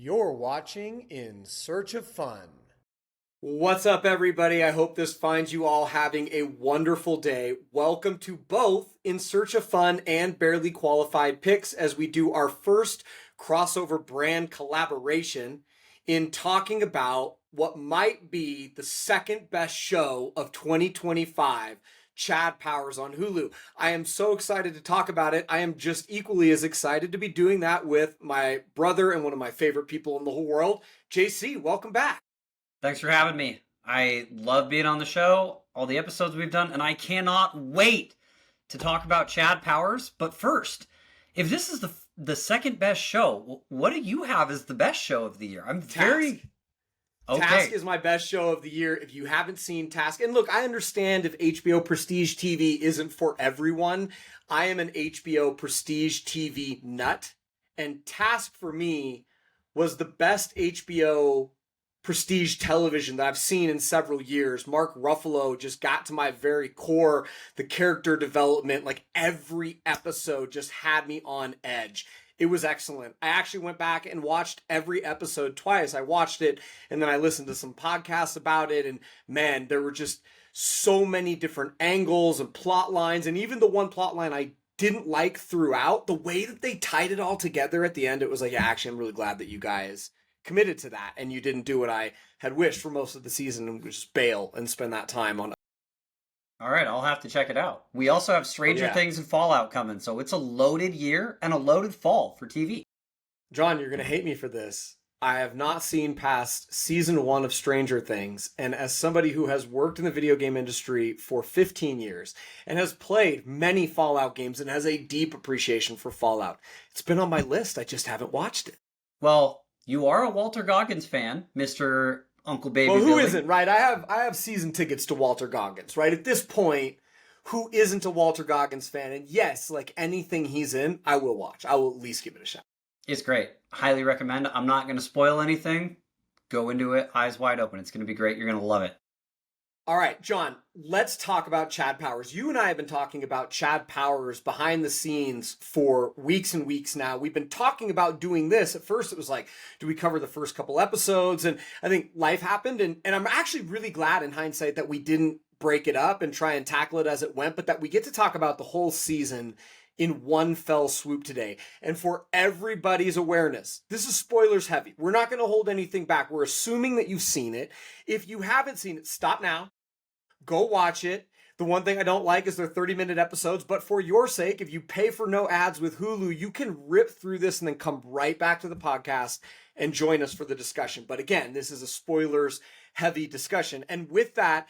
You're watching In Search of Fun. What's up, everybody? I hope this finds you all having a wonderful day. Welcome to both In Search of Fun and Barely Qualified Picks as we do our first crossover brand collaboration in talking about what might be the second best show of 2025, Chad Powers on Hulu. I am so excited to talk about it. I am just equally as excited to be doing that with my brother and one of my favorite people in the whole world, JC. Welcome back. Thanks for having me. I love being on the show, all the episodes we've done, and I cannot wait to talk about Chad Powers. But first, if this is the second best show, what do you have as the best show of the year? I'm very... Okay. Task is my best show of the year. If you haven't seen Task, and look, I understand if HBO Prestige TV isn't for everyone. I am an HBO Prestige TV nut, and Task for me was the best HBO Prestige television that I've seen in several years. Mark Ruffalo just got to my very core. The character development, like every episode just had me on edge. It was excellent. I actually went back and watched every episode twice. I watched it and then I listened to some podcasts about it, and man, there were just so many different angles and plot lines, and even the one plot line I didn't like throughout, the way that they tied it all together at the end, it was like, yeah, actually, I'm really glad that you guys committed to that and you didn't do what I had wished for most of the season and just bail and spend that time on. All right, I'll have to check it out. We also have Stranger Things and Fallout coming, so it's a loaded year and a loaded fall for TV. John, you're going to hate me for this. I have not seen past season 1 of Stranger Things, and as somebody who has worked in the video game industry for 15 years and has played many Fallout games and has a deep appreciation for Fallout, it's been on my list. I just haven't watched it. Well, you are a Walter Goggins fan, Mr. Uncle Baby Well, who Billy. isn't, right? I have season tickets to Walter Goggins, right? At this point, who isn't a Walter Goggins fan? And yes, like anything he's in, I will watch. I will at least give it a shot. It's great. Highly recommend. I'm not going to spoil anything. Go into it eyes wide open. It's going to be great. You're going to love it. All right, John, let's talk about Chad Powers. You and I have been talking about Chad Powers behind the scenes for weeks and weeks now. We've been talking about doing this. At first, it was like, do we cover the first couple episodes? And I think life happened. And I'm actually really glad in hindsight that we didn't break it up and try and tackle it as it went, but that we get to talk about the whole season in one fell swoop today. And for everybody's awareness, this is spoilers heavy. We're not going to hold anything back. We're assuming that you've seen it. If you haven't seen it, stop now. Go watch it. The one thing I don't like is they're 30-minute episodes, but for your sake, if you pay for no ads with Hulu, you can rip through this and then come right back to the podcast and join us for the discussion. But again, this is a spoilers heavy discussion. And with that,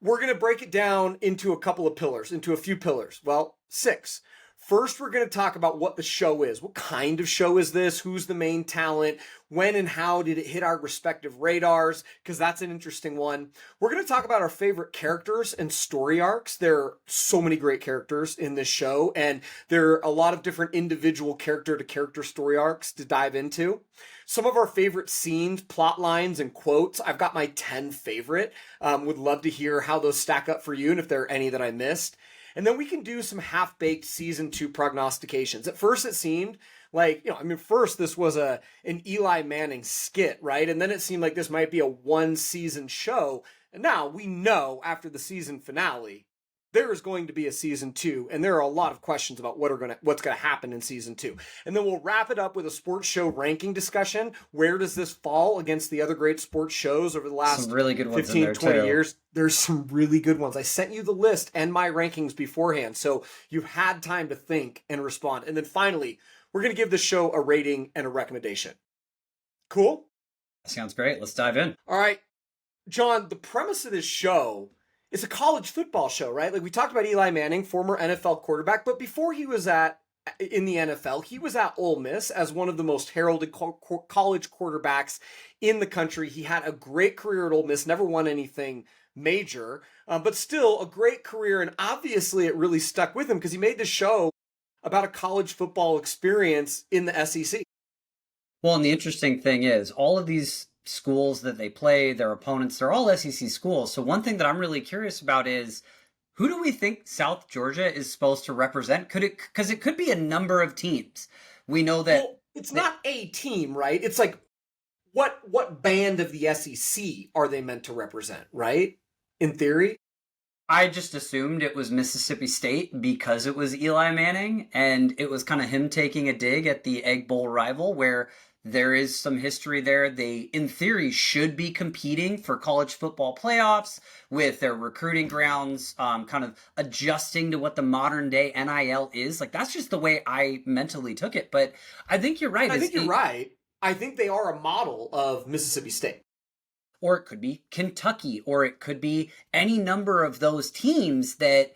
we're going to break it down into a few pillars. Well, 6. First, we're going to talk about what the show is. What kind of show is this? Who's the main talent? When and how did it hit our respective radars? Because that's an interesting one. We're going to talk about our favorite characters and story arcs. There are so many great characters in this show, and there are a lot of different individual character-to-character story arcs to dive into. Some of our favorite scenes, plot lines, and quotes. I've got my 10 favorite. Would love to hear how those stack up for you and if there are any that I missed. And then we can do some half-baked season 2 prognostications. At first it seemed like, first this was an Eli Manning skit, right? And then it seemed like this might be a one-season show. And now we know after the season finale, there is going to be a season 2, and there are a lot of questions about what's going to happen in season 2. And then we'll wrap it up with a sports show ranking discussion. Where does this fall against the other great sports shows over the last some really good ones 15, in there 20 too. years? There's some really good ones. I sent you the list and my rankings beforehand, so you've had time to think and respond. And then finally, we're going to give the show a rating and a recommendation. Cool? Sounds great. Let's dive in. All right. John, the premise of this show, it's a college football show, right? Like we talked about Eli Manning, former NFL quarterback, but before he was in the NFL, he was at Ole Miss as one of the most heralded college quarterbacks in the country. He had a great career at Ole Miss, never won anything major, but still a great career. And obviously it really stuck with him because he made the show about a college football experience in the SEC. Well, and the interesting thing is all of these schools that they play, their opponents, they're all SEC schools. So one thing that I'm really curious about is who do we think South Georgia is supposed to represent? Because it could be a number of teams. We know that it's not a team, right? It's like what band of the SEC are they meant to represent, right? In theory. I just assumed it was Mississippi State because it was Eli Manning, and it was kind of him taking a dig at the Egg Bowl rival where there is some history there. They, in theory, should be competing for college football playoffs with their recruiting grounds, kind of adjusting to what the modern day NIL is. Like, that's just the way I mentally took it. But I think you're right. I think you're right. I think they are a model of Mississippi State. Or it could be Kentucky, or it could be any number of those teams that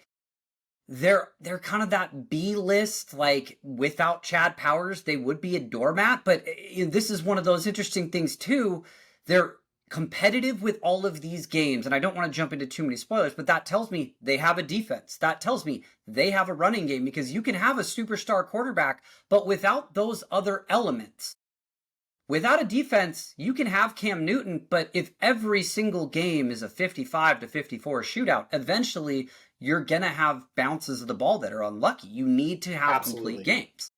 they're kind of that B list, like without Chad Powers, they would be a doormat. But this is one of those interesting things too. They're competitive with all of these games. And I don't want to jump into too many spoilers, but that tells me they have a defense. That tells me they have a running game, because you can have a superstar quarterback, but without those other elements, without a defense, you can have Cam Newton, but if every single game is a 55-54 shootout, eventually you're going to have bounces of the ball that are unlucky. You need to have complete games.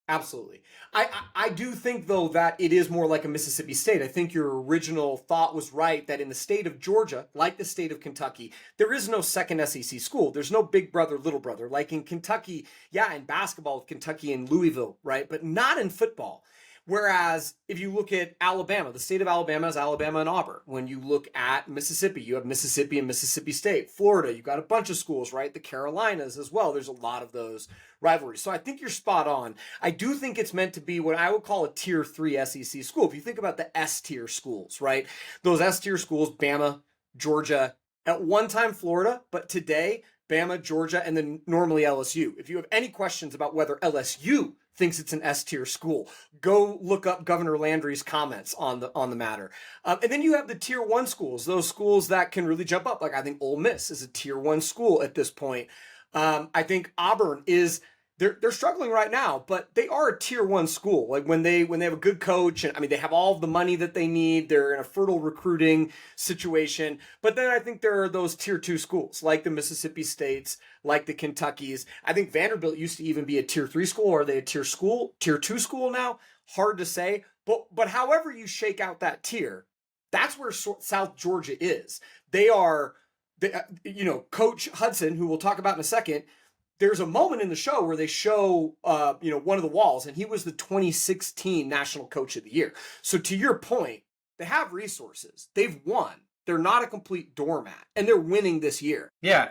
Absolutely. I do think, though, that it is more like a Mississippi State. I think your original thought was right, that in the state of Georgia, like the state of Kentucky, there is no second SEC school. There's no big brother, little brother. Like in Kentucky, yeah, in basketball, Kentucky and Louisville, right? But not in football. Whereas if you look at Alabama, the state of Alabama is Alabama and Auburn. When you look at Mississippi, you have Mississippi and Mississippi State. Florida, you've got a bunch of schools, right? The Carolinas as well. There's a lot of those rivalries. So I think you're spot on. I do think it's meant to be what I would call a tier 3 SEC school. If you think about the S tier schools, right? Those S tier schools, Bama, Georgia, at one time Florida, but today, Bama, Georgia, and then normally LSU. If you have any questions about whether LSU thinks it's an S-tier school, go look up Governor Landry's comments on the matter. And then you have the tier 1 schools, those schools that can really jump up. Like I think Ole Miss is a tier 1 school at this point. I think Auburn is, they're struggling right now, but they are a tier 1 school. Like when they have a good coach, and I mean, they have all of the money that they need. They're in a fertile recruiting situation. But then I think there are those tier 2 schools like the Mississippi States, like the Kentuckys. I think Vanderbilt used to even be a tier 3 school. Are they a tier 2 school now? Hard to say. But however you shake out that tier, that's where South Georgia is. They are, Coach Hudson, who we'll talk about in a second. There's a moment in the show where they show, one of the walls, and he was the 2016 National Coach of the Year. So to your point, they have resources. They've won. They're not a complete doormat, and they're winning this year. Yeah.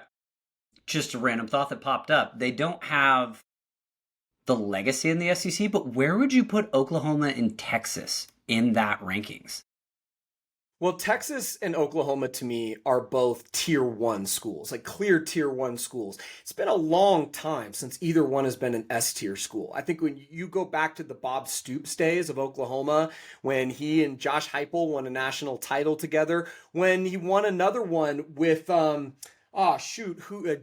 Just a random thought that popped up. They don't have the legacy in the SEC, but where would you put Oklahoma and Texas in that rankings? Well, Texas and Oklahoma, to me, are both tier 1 schools, like clear tier 1 schools. It's been a long time since either one has been an S-tier school. I think when you go back to the Bob Stoops days of Oklahoma, when he and Josh Heupel won a national title together, when he won another one with,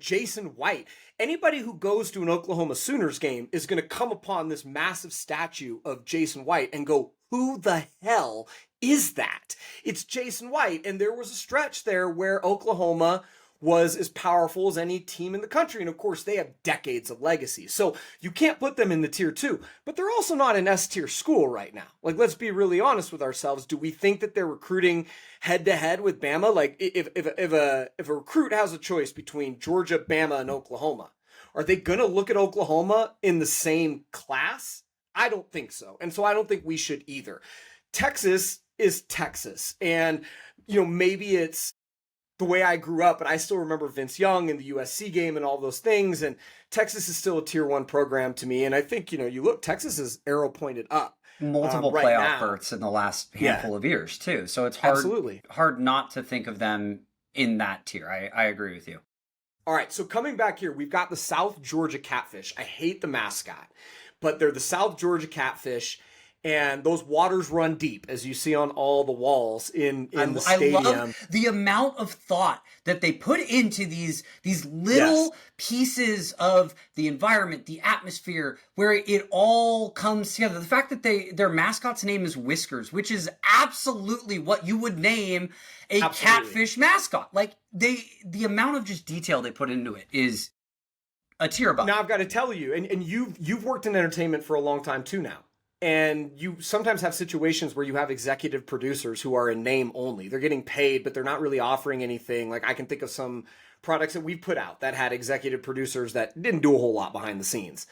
Jason White. Anybody who goes to an Oklahoma Sooners game is going to come upon this massive statue of Jason White and go, who the hell is that? It's Jason White. And there was a stretch there where Oklahoma was as powerful as any team in the country. And of course, they have decades of legacy. So you can't put them in the tier 2, but they're also not an S-tier school right now. Like, let's be really honest with ourselves. Do we think that they're recruiting head to head with Bama? Like, if a recruit has a choice between Georgia, Bama, and Oklahoma, are they going to look at Oklahoma in the same class? I don't think so. And so I don't think we should either. Texas is Texas. And, maybe it's the way I grew up, but I still remember Vince Young and the USC game and all those things. And Texas is still a tier 1 program to me. And I think, you look, Texas is arrow pointed up. Multiple right playoff now. berths in the last handful of years, too. So it's hard not to think of them in that tier. I agree with you. All right, so coming back here, we've got the South Georgia Catfish. I hate the mascot, but they're the South Georgia Catfish, and those waters run deep, as you see on all the walls in the stadium. I love the amount of thought that they put into these little pieces of the environment, the atmosphere, where it all comes together. The fact that their mascot's name is Whiskers, which is absolutely what you would name a catfish mascot. Like, the amount of just detail they put into it is a tier above. Now I've got to tell you, and you've worked in entertainment for a long time too now. And you sometimes have situations where you have executive producers who are in name only. They're getting paid, but they're not really offering anything. Like I can think of some products that we've put out that had executive producers that didn't do a whole lot behind the scenes.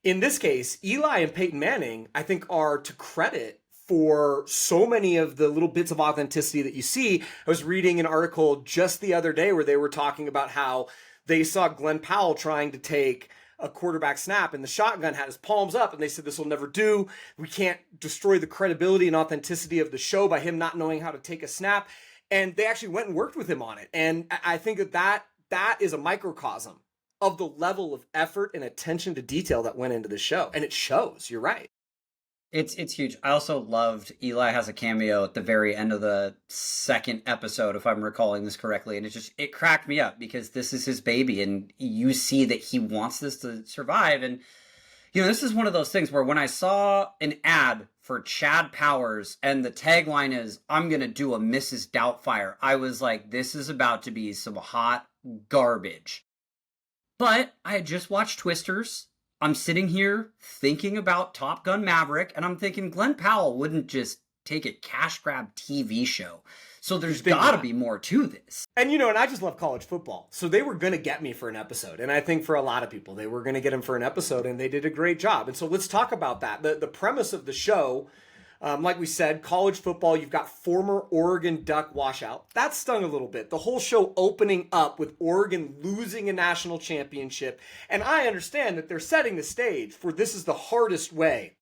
In this case, Eli and Peyton Manning, I think, are to credit for so many of the little bits of authenticity that you see. I was reading an article just the other day where they were talking about how they saw Glenn Powell trying to take a quarterback snap and the shotgun had his palms up and they said, this will never do. We can't destroy the credibility and authenticity of the show by him not knowing how to take a snap. And they actually went and worked with him on it. And I think that is a microcosm of the level of effort and attention to detail that went into the show. And it shows, you're right. It's huge. I also loved Eli has a cameo at the very end of the second episode, if I'm recalling this correctly. And it cracked me up because this is his baby and you see that he wants this to survive. And, this is one of those things where when I saw an ad for Chad Powers and the tagline is, I'm going to do a Mrs. Doubtfire, I was like, this is about to be some hot garbage. But I had just watched Twisters. I'm sitting here thinking about Top Gun Maverick, and I'm thinking Glenn Powell wouldn't just take a cash grab TV show. So there's got to be more to this. And, and I just love college football. So they were going to get me for an episode. And I think for a lot of people, they were going to get him for an episode, and they did a great job. And so let's talk about that. The premise of the show, like we said, college football, you've got former Oregon Duck washout. That stung a little bit. The whole show opening up with Oregon losing a national championship. And I understand that they're setting the stage for this is the hardest way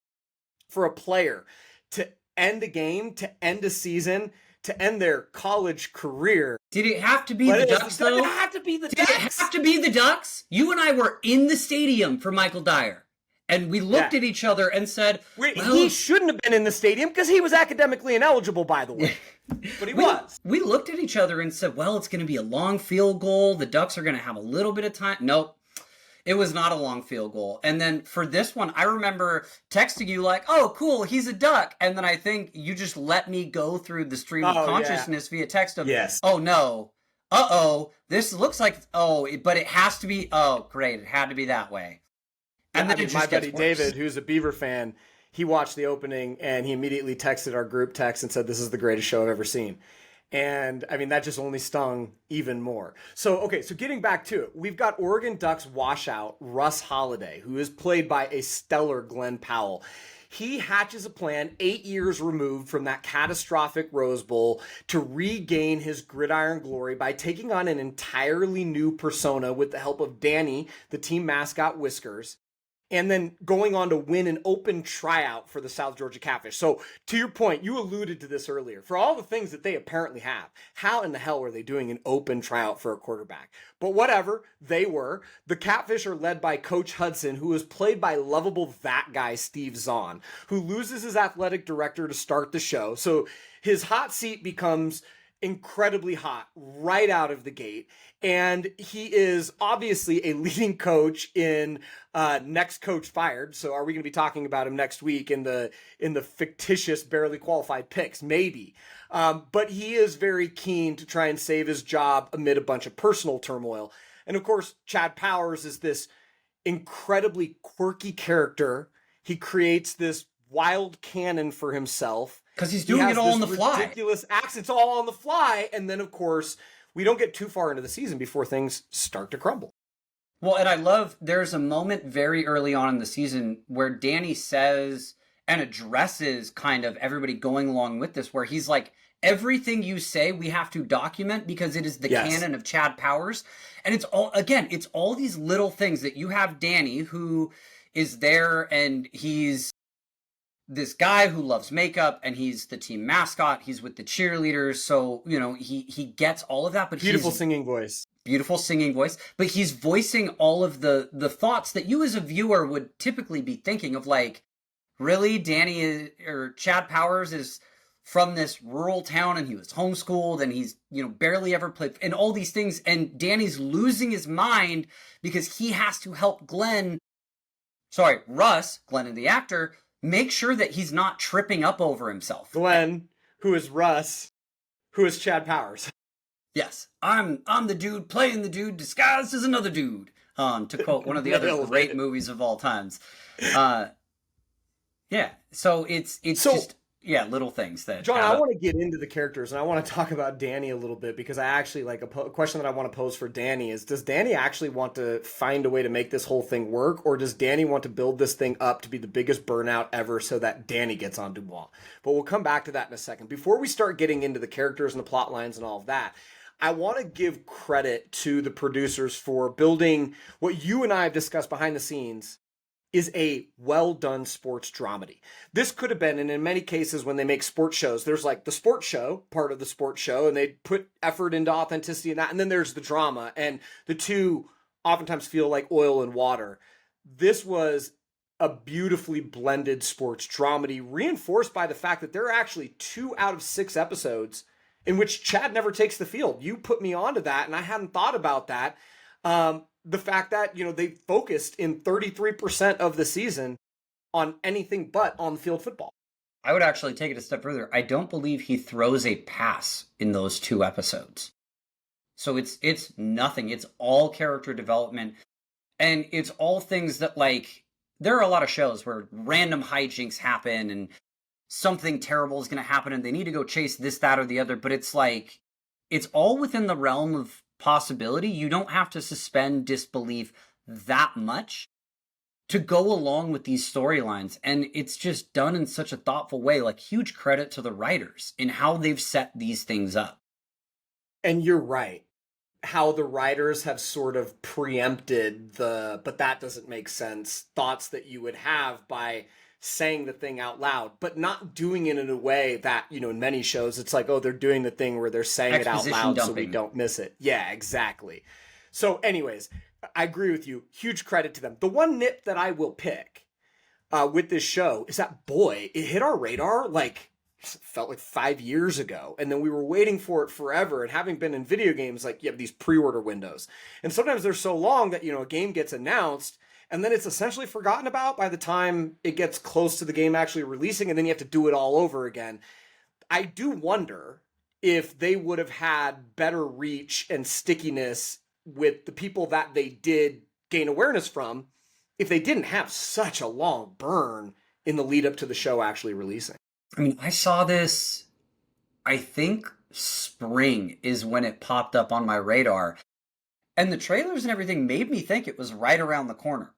for a player to end a game, to end a season, to end their college career. Did it have to be the Ducks, though? Did it have to be the Ducks? Did it have to be the Ducks? You and I were in the stadium for Michael Dyer. And we looked at each other and said, he shouldn't have been in the stadium because he was academically ineligible, by the way. But he was. We looked at each other and said, well, it's going to be a long field goal. The Ducks are going to have a little bit of time. Nope. It was not a long field goal. And then for this one, I remember texting you like, oh, cool, he's a Duck. And then I think you just let me go through the stream of consciousness via text of, oh, no. Uh-oh. This looks like, but it has to be, great. It had to be that way. And then my buddy David, who's a Beaver fan, he watched the opening and he immediately texted our group text and said, this is the greatest show I've ever seen. And that just only stung even more. So getting back to it, we've got Oregon Ducks washout Russ Holiday, who is played by a stellar Glenn Powell. He hatches a plan 8 years removed from that catastrophic Rose Bowl to regain his gridiron glory by taking on an entirely new persona with the help of Danny, the team mascot Whiskers, and then going on to win an open tryout for the South Georgia Catfish. So to your point, you alluded to this earlier. For all the things that they apparently have, how in the hell are they doing an open tryout for a quarterback? But whatever, they were. The Catfish are led by Coach Hudson, who is played by lovable that guy Steve Zahn, who loses his athletic director to start the show. So his hot seat becomes incredibly hot right out of the gate. And he is obviously a leading coach in Next Coach Fired. So are we going to be talking about him next week in the fictitious barely qualified picks? Maybe. But he is very keen to try and save his job amid a bunch of personal turmoil. And of course, Chad Powers is this incredibly quirky character. He creates this wild canon for himself. Because he's doing it all on the fly. Ridiculous accents all on the fly. And then, of course, we don't get too far into the season before things start to crumble. Well, and I love, there's a moment very early on in the season where Danny says and addresses kind of everybody going along with this, where he's like, everything you say we have to document because it is the canon of Chad Powers. And it's all these little things that you have Danny, who is there and he's this guy who loves makeup and he's the team mascot. He's with the cheerleaders. So, he gets all of that, but beautiful singing voice, but he's voicing all of the thoughts that you as a viewer would typically be thinking of, like, really or Chad Powers is from this rural town and he was homeschooled and he's, barely ever played and all these things. And Danny's losing his mind because he has to help Russ, Glenn and the actor, make sure that he's not tripping up over himself. Glenn, who is Russ, who is Chad Powers. Yes, I'm the dude playing the dude disguised as another dude. To quote one of the other great movies of all times. Yeah. So it's just little things that John, add I up. want to get into the characters, and I want to talk about Danny a little bit, because I actually like a question that I want to pose for Danny is, does Danny actually want to find a way to make this whole thing work, or does Danny want to build this thing up to be the biggest burnout ever so that Danny gets on Dubois? But we'll come back to that in a second. Before we start getting into the characters and the plot lines and all of that, I want to give credit to the producers for building what you and I have discussed behind the scenes is a well-done sports dramedy. This could have been, and in many cases when they make sports shows, there's like the sports show, part of the sports show, and they put effort into authenticity in that, and then there's the drama, and the two oftentimes feel like oil and water. This was a beautifully blended sports dramedy, reinforced by the fact that there are actually 2 out of 6 episodes in which Chad never takes the field. You put me onto that, and I hadn't thought about that. The fact that, they focused in 33% of the season on anything but on-field football. I would actually take it a step further. I don't believe he throws a pass in those 2 episodes. So it's nothing. It's all character development. And it's all things that, like, there are a lot of shows where random hijinks happen and something terrible is going to happen and they need to go chase this, that, or the other. But it's like, it's all within the realm of possibility. You don't have to suspend disbelief that much to go along with these storylines. And it's just done in such a thoughtful way. Like, huge credit to the writers in how they've set these things up. And you're right. How the writers have sort of preempted but that doesn't make sense, thoughts that you would have by saying the thing out loud, but not doing it in a way that, in many shows, it's like, oh, they're doing the thing where they're saying it out loud so we don't miss it. Yeah, exactly. So anyways, I agree with you. Huge credit to them. The one nip that I will pick with this show is that, boy, it hit our radar felt like 5 years ago. And then we were waiting for it forever. And having been in video games, like, you have these pre-order windows. And sometimes they're so long that, a game gets announced and then it's essentially forgotten about by the time it gets close to the game actually releasing, and then you have to do it all over again. I do wonder if they would have had better reach and stickiness with the people that they did gain awareness from if they didn't have such a long burn in the lead up to the show actually releasing. I mean, I saw this, I think spring is when it popped up on my radar. And the trailers and everything made me think it was right around the corner.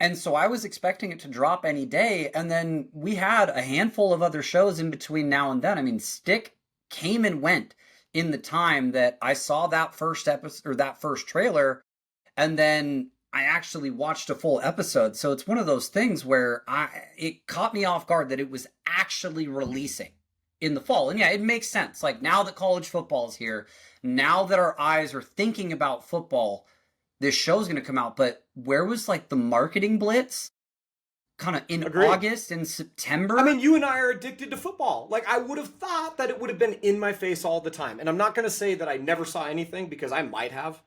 And so I was expecting it to drop any day. And then we had a handful of other shows in between now and then. I mean, Stick came and went in the time that I saw that first episode or that first trailer. And then I actually watched a full episode. So it's one of those things where it caught me off guard that it was actually releasing in the fall. And yeah, it makes sense. Like, now that college football is here, now that our eyes are thinking about football, this show's going to come out. But where was like the marketing blitz? Kind of in Agreed. August and September? I mean, you and I are addicted to football. Like, I would have thought that it would have been in my face all the time. And I'm not going to say that I never saw anything, because I might have,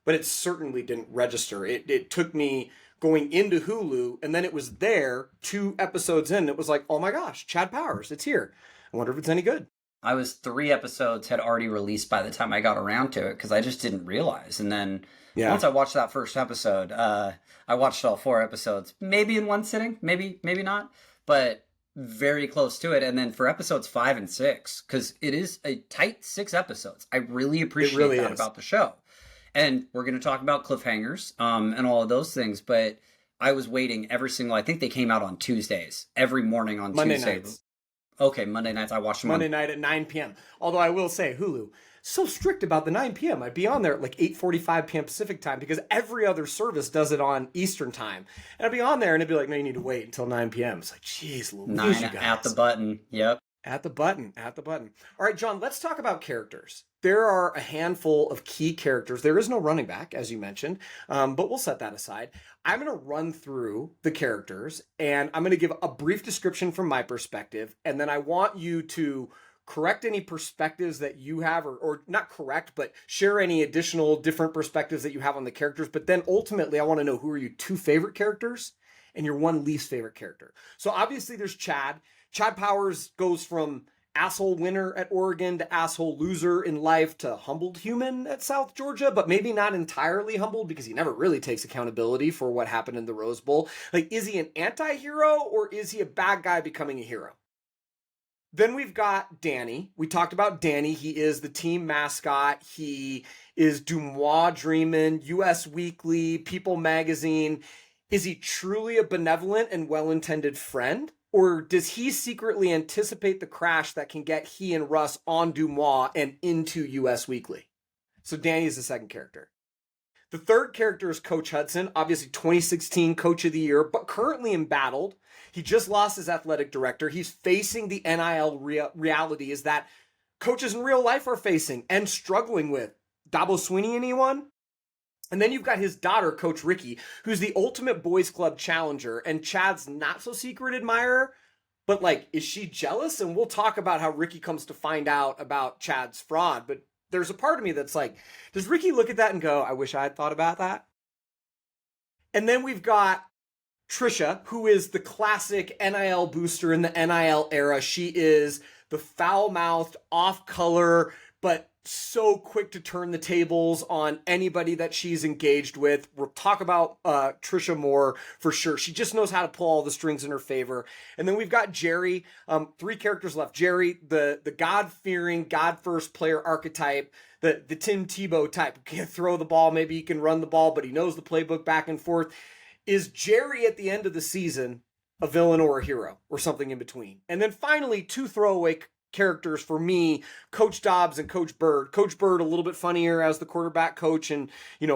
but it certainly didn't register. It took me going into Hulu, and then it was there 2 episodes in. It was like, oh my gosh, Chad Powers, it's here. I wonder if it's any good. I was 3 episodes had already released by the time I got around to it, because I just didn't realize. And then once I watched that first episode, I watched all 4 episodes, maybe in one sitting, maybe not, but very close to it. And then for episodes 5 and 6, because it is a tight 6 episodes, I really appreciate that about the show. And we're going to talk about cliffhangers and all of those things, but I was waiting every single, I think they came out on Tuesdays, every morning on Monday Tuesday. nights. Okay, Monday nights. I watched them Monday night at 9 p.m. Although I will say, Hulu, so strict about the 9 p.m. I'd be on there at like 8:45 p.m. Pacific time, because every other service does it on Eastern time. And I'd be on there and it'd be like, no, you need to wait until 9 p.m. It's like, geez, Louise, 9 you guys. at the button. Yep. At the button. All right, John, let's talk about characters. There are a handful of key characters. There is no running back, as you mentioned, but we'll set that aside. I'm going to run through the characters, and I'm going to give a brief description from my perspective, and then I want you to correct any perspectives that you have, or not correct, but share any additional different perspectives that you have on the characters. But then ultimately, I want to know, who are your 2 favorite characters and your 1 least favorite character. So obviously there's Chad. Chad Powers goes from asshole winner at Oregon to asshole loser in life to humbled human at South Georgia, but maybe not entirely humbled because he never really takes accountability for what happened in the Rose Bowl. Like, is he an anti-hero or is he a bad guy becoming a hero? Then we've got Danny. We talked about Danny. He is the team mascot. He is Dumois Dreamin', US Weekly, People Magazine. Is he truly a benevolent and well-intended friend? Or does he secretly anticipate the crash that can get he and Russ on Dumois and into US Weekly? So Danny is the second character. The third character is Coach Hudson, obviously 2016 Coach of the Year, but currently embattled. He just lost his athletic director. He's facing the NIL realities that coaches in real life are facing and struggling with. Dabo Swinney, anyone? And then you've got his daughter, Coach Ricky, who's the ultimate boys club challenger and Chad's not so secret admirer. But like, is she jealous? And we'll talk about how Ricky comes to find out about Chad's fraud. But there's a part of me that's like, does Ricky look at that and go, I wish I had thought about that? And then we've got Tricia, who is the classic NIL booster in the NIL era. She is the foul-mouthed, off-color, but so quick to turn the tables on anybody that she's engaged with. We'll talk about Tricia more for sure. She just knows how to pull all the strings in her favor. And then we've got Jerry. Three characters left. Jerry, the God-fearing, God-first player archetype, the Tim Tebow type. Who can't throw the ball, maybe he can run the ball, but he knows the playbook back and forth. Is Jerry at the end of the season a villain or a hero or something in between? And then finally, two throwaway characters for me, Coach Dobbs and Coach Bird. Coach Bird, a little bit funnier as the quarterback coach and,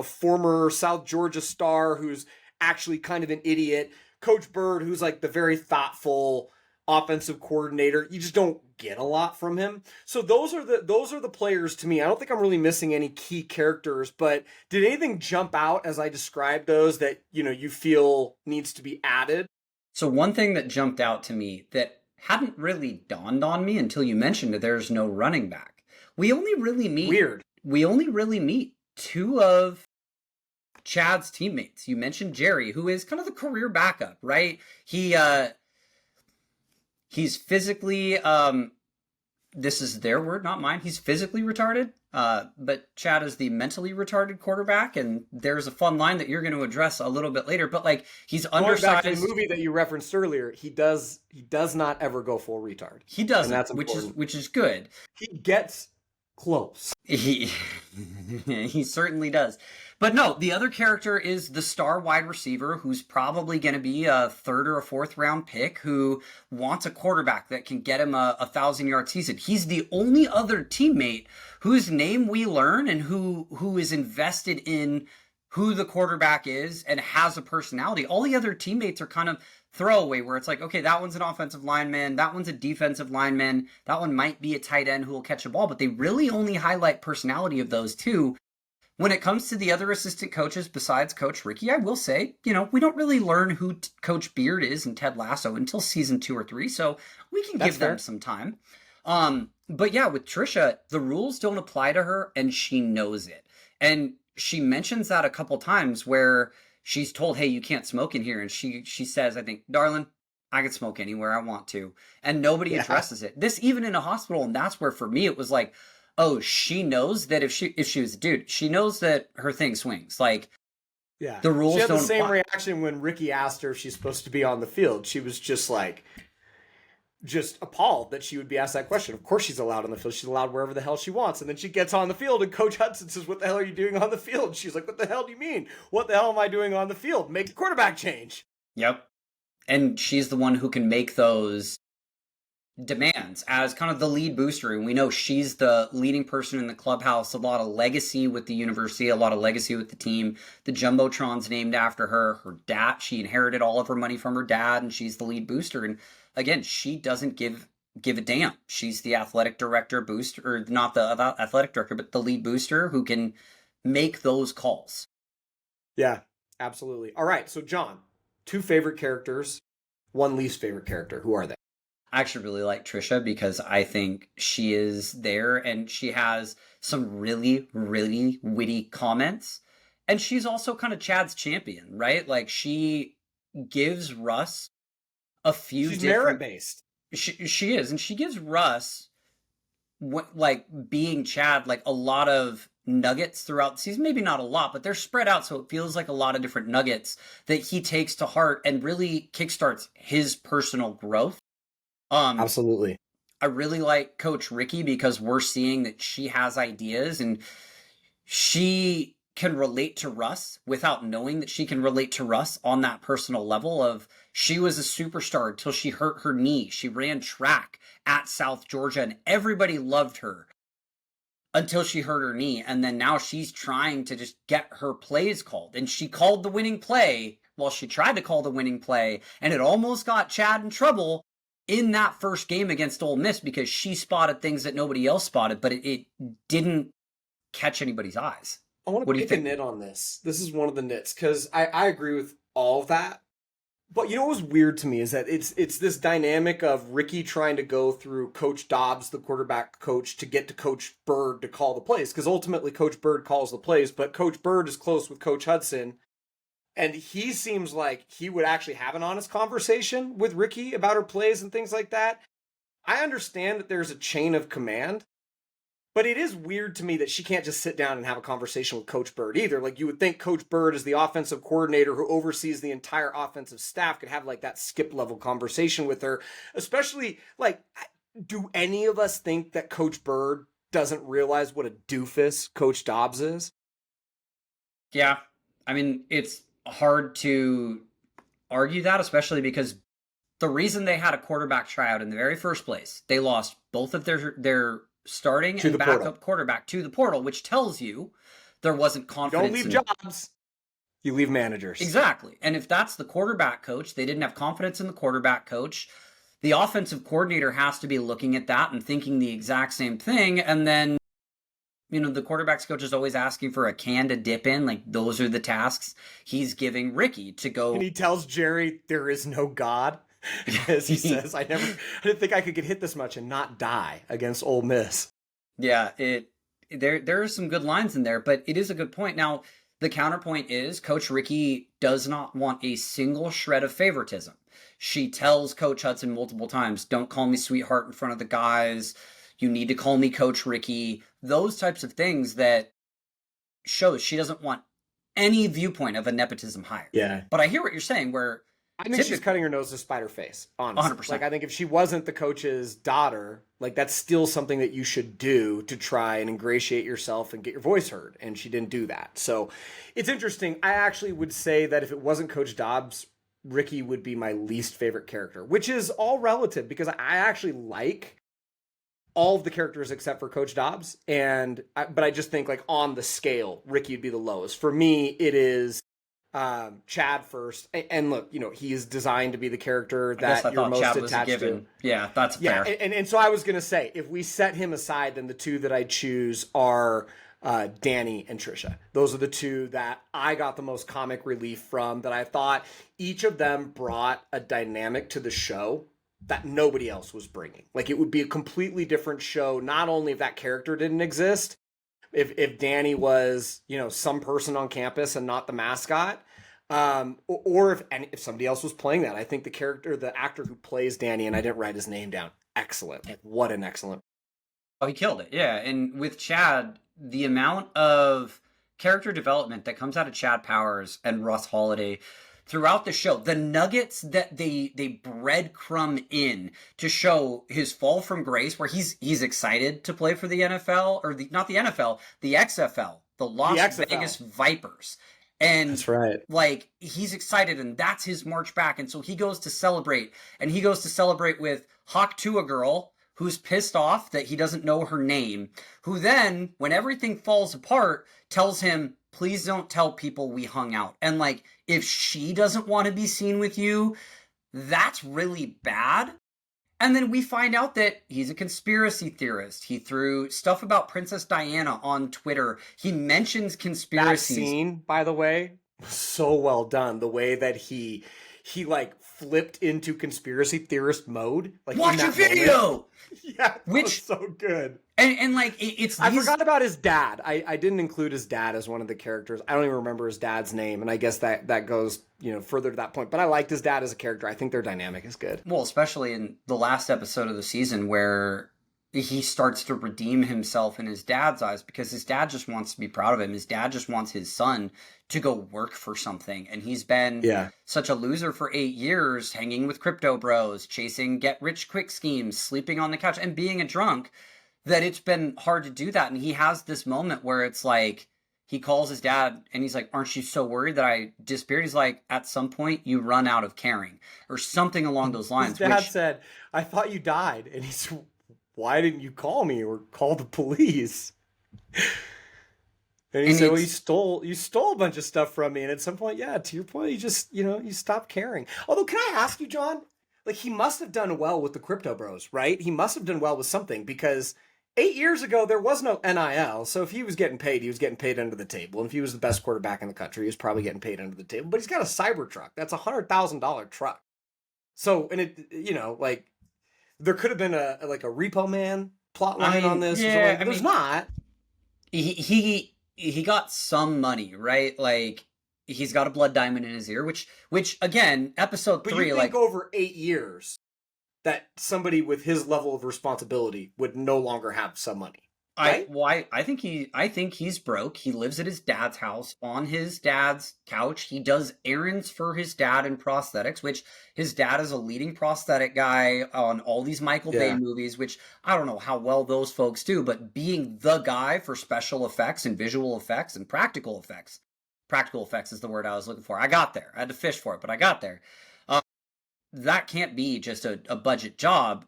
former South Georgia star who's actually kind of an idiot. Coach Bird, who's like the very thoughtful offensive coordinator. You just don't get a lot from him. So those are the players to me. I don't think I'm really missing any key characters, but did anything jump out as I described those that, you feel needs to be added? So one thing that jumped out to me that hadn't really dawned on me until you mentioned that there's no running back. We only really meet two of Chad's teammates. You mentioned Jerry, who is kind of the career backup, right? He's physically, this is their word, not mine. He's physically retarded, but Chad is the mentally retarded quarterback, and there's a fun line that you're going to address a little bit later. But like, he's undersized. Going back to the movie that you referenced earlier, he does not ever go full retard. He doesn't, which is good. He gets close. He certainly does. But no, the other character is the star wide receiver who's probably going to be a third or a fourth round pick who wants a quarterback that can get him a 1,000-yard season. He's the only other teammate whose name we learn and who is invested in who the quarterback is and has a personality. All the other teammates are kind of throwaway where it's like, okay, that one's an offensive lineman, that one's a defensive lineman, that one might be a tight end who will catch a ball, but they really only highlight personality of those two. When it comes to the other assistant coaches besides Coach Ricky, I will say, we don't really learn who Coach Beard is and Ted Lasso until season 2 or 3, so we can give them some time. But yeah, with Tricia, the rules don't apply to her, and she knows it. And she mentions that a couple times where she's told, hey, you can't smoke in here. And she says, I think, darling, I can smoke anywhere I want to. And nobody addresses it. This even in a hospital, and that's where for me it was like, oh, she knows that if she was a dude, she knows that her thing swings. Like, yeah, the rules don't. She had the same reaction when Ricky asked her if she's supposed to be on the field. She was just like, just appalled that she would be asked that question. Of course she's allowed on the field. She's allowed wherever the hell she wants. And then she gets on the field and Coach Hudson says, what the hell are you doing on the field? She's like, what the hell do you mean? What the hell am I doing on the field? Make the quarterback change. Yep. And she's the one who can make those demands as kind of the lead booster. And we know she's the leading person in the clubhouse, a lot of legacy with the university, a lot of legacy with the team. The Jumbotron's named after her. Her dad, she inherited all of her money from her dad, and she's the lead booster. And again, she doesn't give a damn. She's the athletic director booster, or not the athletic director, but the lead booster who can make those calls. Yeah, absolutely. All right. So John, 2 favorite characters, 1 least favorite character. Who are they? I actually really like Tricia because I think she is there and she has some really, really witty comments. And she's also kind of Chad's champion, right? Like, she gives Russ a few She's merit-based. She is. And she gives Russ like being Chad, like a lot of nuggets throughout the season, maybe not a lot, but they're spread out, so it feels like a lot of different nuggets that he takes to heart and really kickstarts his personal growth. Absolutely. I really like Coach Ricky because we're seeing that she has ideas and she can relate to Russ without knowing that she can relate to Russ on that personal level of she was a superstar until she hurt her knee. She ran track at South Georgia and everybody loved her until she hurt her knee. And then now she's trying to just get her plays called. And she called the winning play. Well, she tried to call the winning play and it almost got Chad in trouble in that first game against Ole Miss because she spotted things that nobody else spotted, but it didn't catch anybody's eyes. I want to pick a nit on this. This is one of the nits because I agree with all of that. But you know what was weird to me is that it's this dynamic of Ricky trying to go through Coach Dobbs, the quarterback coach, to get to Coach Bird to call the plays. Because ultimately Coach Bird calls the plays, but Coach Bird is close with Coach Hudson. And he seems like he would actually have an honest conversation with Ricky about her plays and things like that. I understand that there's a chain of command. But it is weird to me that she can't just sit down and have a conversation with Coach Bird either. Like you would think Coach Bird is the offensive coordinator who oversees the entire offensive staff could have like that skip level conversation with her. Especially like, do any of us think that Coach Bird doesn't realize what a doofus Coach Dobbs is? Yeah. I mean, it's hard to argue that, especially because the reason they had a quarterback tryout in the very first place, they lost both of their starting and backup quarterback to the portal, which tells you there wasn't confidence. You don't leave jobs. You leave managers. Exactly. And if that's the quarterback coach, they didn't have confidence in the quarterback coach. The offensive coordinator has to be looking at that and thinking the exact same thing. And then, you know, the quarterback's coach is always asking for a can to dip in. Like, those are the tasks he's giving Ricky to go. And he tells Jerry there is no God. As he says, I didn't think I could get hit this much and not die against Ole Miss. Yeah, there are some good lines in there, but it is a good point. Now, the counterpoint is Coach Ricky does not want a single shred of favoritism. She tells Coach Hudson multiple times, don't call me sweetheart in front of the guys. You need to call me Coach Ricky. Those types of things that shows she doesn't want any viewpoint of a nepotism hire. Yeah. But I hear what you're saying where I think she's cutting her nose to spite her face, honestly. 100%. Like, I think if she wasn't the coach's daughter, like, that's still something that you should do to try and ingratiate yourself and get your voice heard. And she didn't do that. So it's interesting. I actually would say that if it wasn't Coach Dobbs, Ricky would be my least favorite character, which is all relative because I actually like all of the characters except for Coach Dobbs. But I just think, like, on the scale, Ricky would be the lowest. For me, it is Chad first, and look, you know, he is designed to be the character that you're most Chad attached to. Yeah, that's fair. And so I was gonna say, if we set him aside, then the two that I choose are Danny and Tricia. Those are the two that I got the most comic relief from. That I thought each of them brought a dynamic to the show that nobody else was bringing. Like, it would be a completely different show, not only if that character didn't exist. If Danny was, you know, some person on campus and not the mascot, or if somebody else was playing that. I think the actor who plays Danny, and I didn't write his name down, excellent. Like, what an excellent. Oh, he killed it. Yeah. And with Chad, the amount of character development that comes out of Chad Powers and Russ Holiday throughout the show, the nuggets that they breadcrumb in to show his fall from grace, where he's excited to play for the NFL, or not the NFL, the XFL, the Las Vegas Vipers. And that's right. Like, he's excited, and that's his march back. And so he goes to celebrate, and he goes to celebrate with Hawk Tua girl, who's pissed off that he doesn't know her name, who then, when everything falls apart, tells him, please don't tell people we hung out. And, like, if she doesn't want to be seen with you, that's really bad. And then we find out that he's a conspiracy theorist. He threw stuff about Princess Diana on Twitter. He mentions conspiracies. That scene, by the way, so well done. The way that he like flipped into conspiracy theorist mode. Like, watch a video! Yeah, which was so good. And like, I forgot about his dad. I didn't include his dad as one of the characters. I don't even remember his dad's name, and I guess that goes, you know, further to that point. But I liked his dad as a character. I think their dynamic is good. Well, especially in the last episode of the season where he starts to redeem himself in his dad's eyes because his dad just wants to be proud of him. His dad just wants his son to go work for something. And he's been such a loser for 8 years, hanging with crypto bros, chasing get rich quick schemes, sleeping on the couch, and being a drunk, that it's been hard to do that. And he has this moment where it's like, he calls his dad and he's like, aren't you so worried that I disappeared? He's like, at some point you run out of caring, or something along those lines. His dad said, I thought you died. And he's, why didn't you call me or call the police? And he said, well, you stole a bunch of stuff from me. And at some point, to your point, you just, you stop caring. Although, can I ask you, John, like, he must have done well with the crypto bros, right? He must have done well with something, because 8 years ago, there was no NIL. So if he was getting paid, he was getting paid under the table. And if he was the best quarterback in the country, he was probably getting paid under the table. But he's got a cyber truck. That's a $100,000 truck. So, and it, like, there could have been a Repo Man plot line on this. Yeah, there's not. He got some money, right? Like, he's got a blood diamond in his ear, which again, episode 3, but you think over 8 years that somebody with his level of responsibility would no longer have some money. Right? I think he's broke. He lives at his dad's house on his dad's couch. He does errands for his dad in prosthetics, which his dad is a leading prosthetic guy on all these Michael Bay movies, which I don't know how well those folks do, but being the guy for special effects and visual effects and practical effects. Practical effects is the word I was looking for. I got there. I had to fish for it, but I got there. That can't be just a budget job.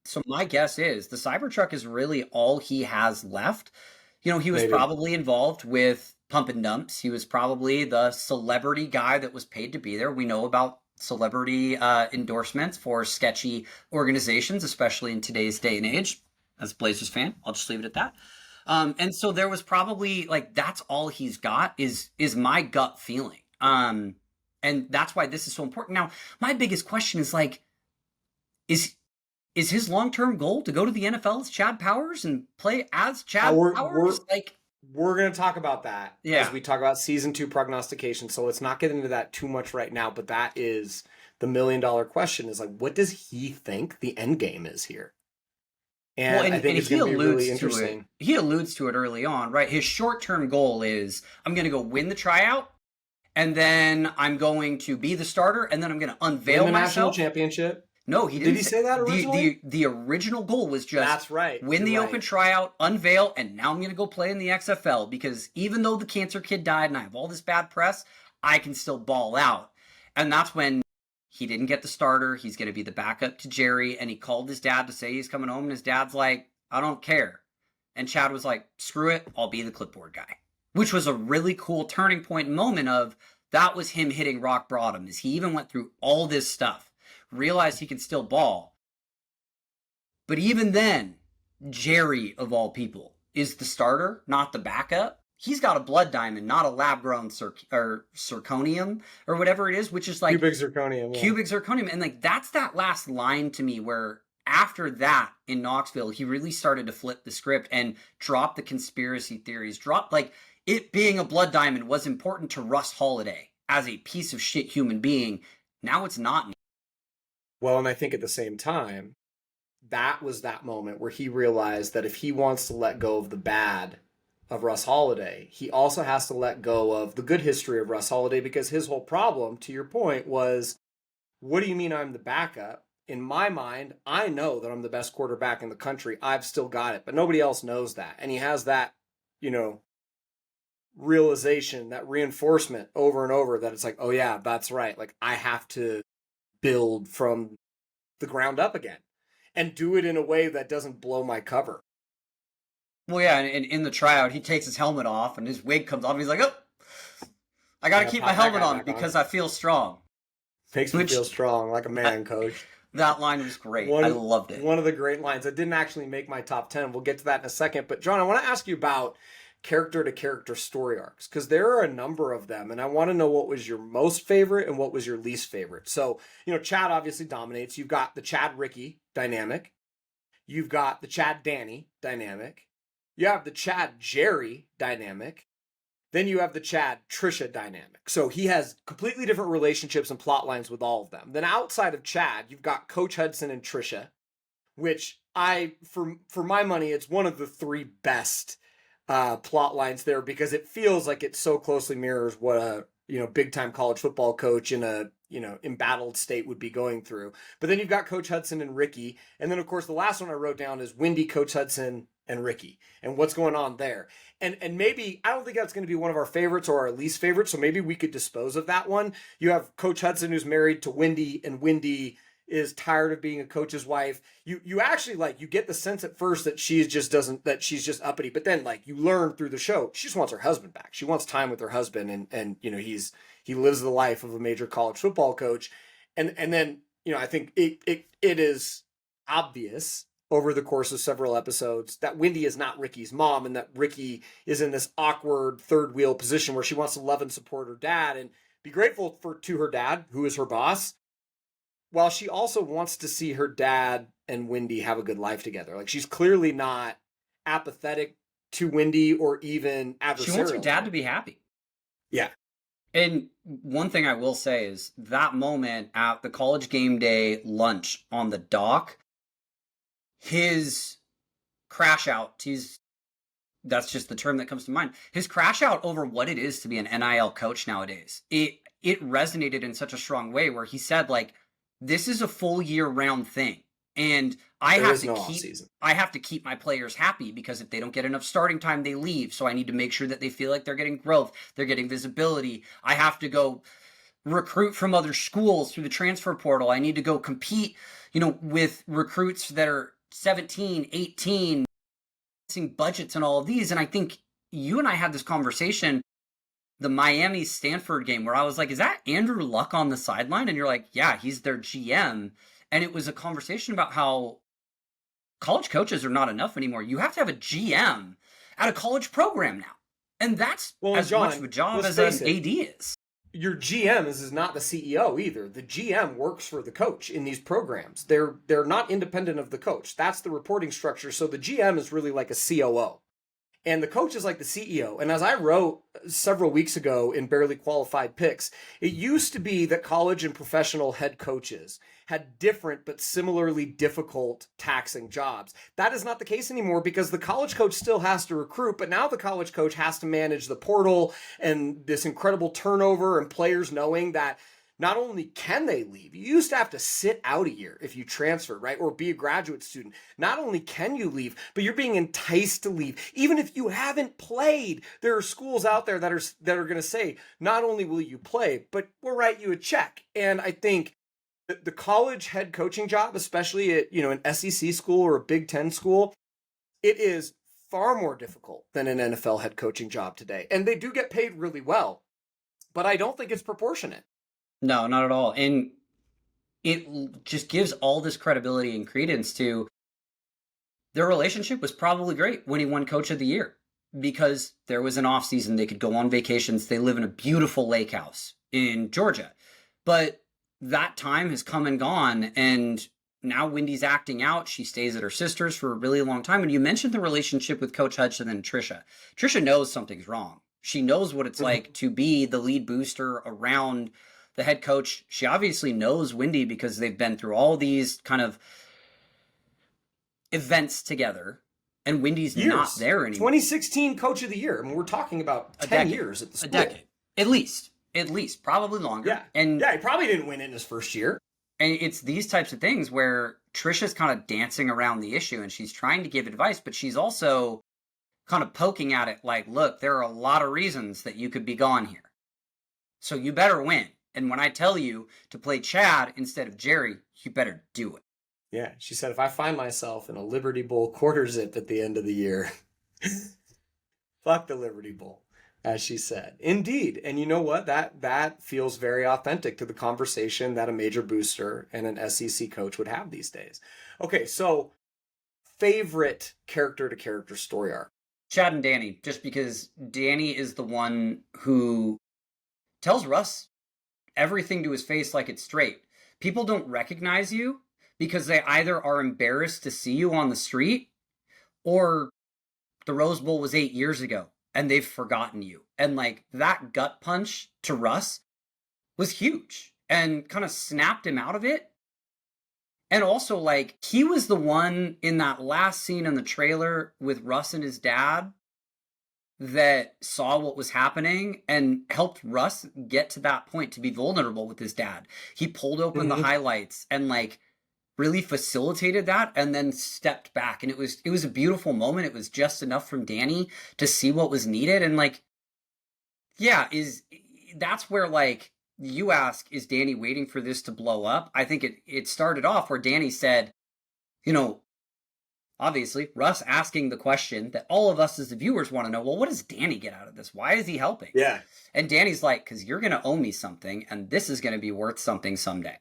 So my guess is the Cybertruck is really all he has left. He was probably involved with pump and dumps. He was probably the celebrity guy that was paid to be there. We know about celebrity endorsements for sketchy organizations, especially in today's day and age. As a Blazers fan, I'll just leave it at that. And so there was probably, like, that's all he's got is my gut feeling. And that's why this is so important. Now, my biggest question is, like, is his long-term goal to go to the NFL as Chad Powers and play as Chad Powers? We're going to talk about that as we talk about season 2 prognostication. So let's not get into that too much right now. But that is the $1 million question: is, like, what does he think the end game is here? And I think it's going to be really interesting. He alludes to it early on, right? His short-term goal is, I'm going to go win the tryout, and then I'm going to be the starter, and then I'm going to unveil win the myself. National championship. No, he didn't. Did he say that originally? The original goal was just that's right. Win the open tryout, unveil, and now I'm going to go play in the XFL, because even though the cancer kid died and I have all this bad press, I can still ball out. And that's when he didn't get the starter. He's going to be the backup to Jerry, and he called his dad to say he's coming home, and his dad's like, I don't care. And Chad was like, screw it, I'll be the clipboard guy. Which was a really cool turning point moment of, that was him hitting rock bottom, as he even went through all this stuff, realized he could still ball. But even then, Jerry, of all people, is the starter, not the backup. He's got a blood diamond, not a lab-grown zirconium or whatever it is, which is like cubic zirconium. Yeah. Cubic zirconium. And, like, that's that last line to me where after that in Knoxville, he really started to flip the script and drop the conspiracy theories. Drop, like, it being a blood diamond was important to Russ Holiday as a piece of shit human being. Now it's not. Well, and I think at the same time, that was that moment where he realized that if he wants to let go of the bad of Russ Holiday, he also has to let go of the good history of Russ Holiday, because his whole problem, to your point, was, what do you mean I'm the backup? In my mind, I know that I'm the best quarterback in the country. I've still got it, but nobody else knows that. And he has that, realization, that reinforcement over and over, that it's like, oh yeah, that's right. Like, I have to build from the ground up again and do it in a way that doesn't blow my cover. Well, yeah, and in the tryout, he takes his helmet off and his wig comes off. And he's like, oh, I got to keep my helmet on because I feel strong. Makes me feel strong, like a man, coach. That line was great. I loved it. One of the great lines. It didn't actually make my top 10. We'll get to that in a second. But, John, I want to ask you about character-to-character story arcs, because there are a number of them, and I want to know what was your most favorite and what was your least favorite. So, Chad obviously dominates. You've got the Chad-Ricky dynamic. You've got the Chad-Danny dynamic. You have the Chad-Jerry dynamic. Then you have the Chad-Tricia dynamic. So he has completely different relationships and plot lines with all of them. Then outside of Chad, you've got Coach Hudson and Tricia, which for my money, it's one of the three best plot lines there, because it feels like it so closely mirrors what a big time college football coach in a embattled state would be going through. But then you've got Coach Hudson and Ricky, and then of course the last one I wrote down is Wendy, Coach Hudson, and Ricky, and what's going on there. And maybe, I don't think that's going to be one of our favorites or our least favorite, so maybe we could dispose of that one. You have Coach Hudson, who's married to Wendy, and Wendy is tired of being a coach's wife. You actually, like, you get the sense at first that she's just uppity, but then, like, you learn through the show she just wants her husband back. She wants time with her husband, and he lives the life of a major college football coach. And then, I think it is obvious over the course of several episodes that Wendy is not Ricky's mom, and that Ricky is in this awkward third wheel position where she wants to love and support her dad and be grateful to her dad, who is her boss, while she also wants to see her dad and Wendy have a good life together. Like, she's clearly not apathetic to Wendy or even adversarial. She wants her dad to be happy. Yeah. And one thing I will say is that moment at the college game day lunch on the dock, his crash out, that's just the term that comes to mind. His crash out over what it is to be an NIL coach nowadays. It resonated in such a strong way where he said, like, this is a full year round thing. And I have to keep my players happy, because if they don't get enough starting time, they leave. So I need to make sure that they feel like they're getting growth, they're getting visibility. I have to go recruit from other schools through the transfer portal. I need to go compete, with recruits that are 17, 18, budgets and all of these. And I think you and I had this conversation, the Miami-Stanford game, where I was like, is that Andrew Luck on the sideline? And you're like, yeah, he's their GM. And it was a conversation about how college coaches are not enough anymore. You have to have a GM at a college program now. And that's much of a job as an AD is. Your GM is not the CEO either. The GM works for the coach in these programs. They're not independent of the coach. That's the reporting structure. So the GM is really like a COO. And the coach is like the CEO. And as I wrote several weeks ago in Barely Qualified Picks, it used to be that college and professional head coaches had different but similarly difficult, taxing jobs. That is not the case anymore, because the college coach still has to recruit, but now the college coach has to manage the portal and this incredible turnover and players knowing that not only can they leave, you used to have to sit out a year if you transfer, right? Or be a graduate student. Not only can you leave, but you're being enticed to leave. Even if you haven't played, there are schools out there that are going to say, not only will you play, but we'll write you a check. And I think the college head coaching job, especially at, an SEC school or a Big Ten school, it is far more difficult than an NFL head coaching job today. And they do get paid really well, but I don't think it's proportionate. No, not at all. And it just gives all this credibility and credence to their relationship was probably great when he won Coach of the Year, because there was an off season. They could go on vacations. They live in a beautiful lake house in Georgia. But that time has come and gone, and now Wendy's acting out. She stays at her sister's for a really long time. And you mentioned the relationship with Coach Hudson and Tricia. Tricia knows something's wrong. She knows what it's like to be the lead booster around the head coach. She obviously knows Wendy because they've been through all these kind of events together, and Wendy's not there anymore. 2016 Coach of the Year. I mean, we're talking about 10 years at the school. A decade. At least, probably longer. Yeah. And he probably didn't win in his first year. And it's these types of things where Tricia's kind of dancing around the issue, and she's trying to give advice, but she's also kind of poking at it like, look, there are a lot of reasons that you could be gone here. So you better win. And when I tell you to play Chad instead of Jerry, you better do it. Yeah, she said, if I find myself in a Liberty Bowl quarter zip at the end of the year, fuck the Liberty Bowl, as she said. Indeed. And you know what? That feels very authentic to the conversation that a major booster and an SEC coach would have these days. Okay, so favorite character-to-character story arc? Chad and Danny, just because Danny is the one who tells Russ everything to his face like it's straight. People don't recognize you because they either are embarrassed to see you on the street, or the Rose Bowl was 8 years ago and they've forgotten you. And like that gut punch to Russ was huge and kind of snapped him out of it. And also, like, he was the one in that last scene in the trailer with Russ and his dad that saw what was happening and helped Russ get to that point to be vulnerable with his dad. He pulled open the highlights and, like, really facilitated that and then stepped back. And it was a beautiful moment. It was just enough from Danny to see what was needed. And, like, yeah, that's where, like, you ask, is Danny waiting for this to blow up? I think it started off where Danny said, you know, obviously, Russ asking the question that all of us as the viewers want to know, well, what does Danny get out of this? Why is he helping? Yeah. And Danny's like, because you're going to owe me something, and this is going to be worth something someday.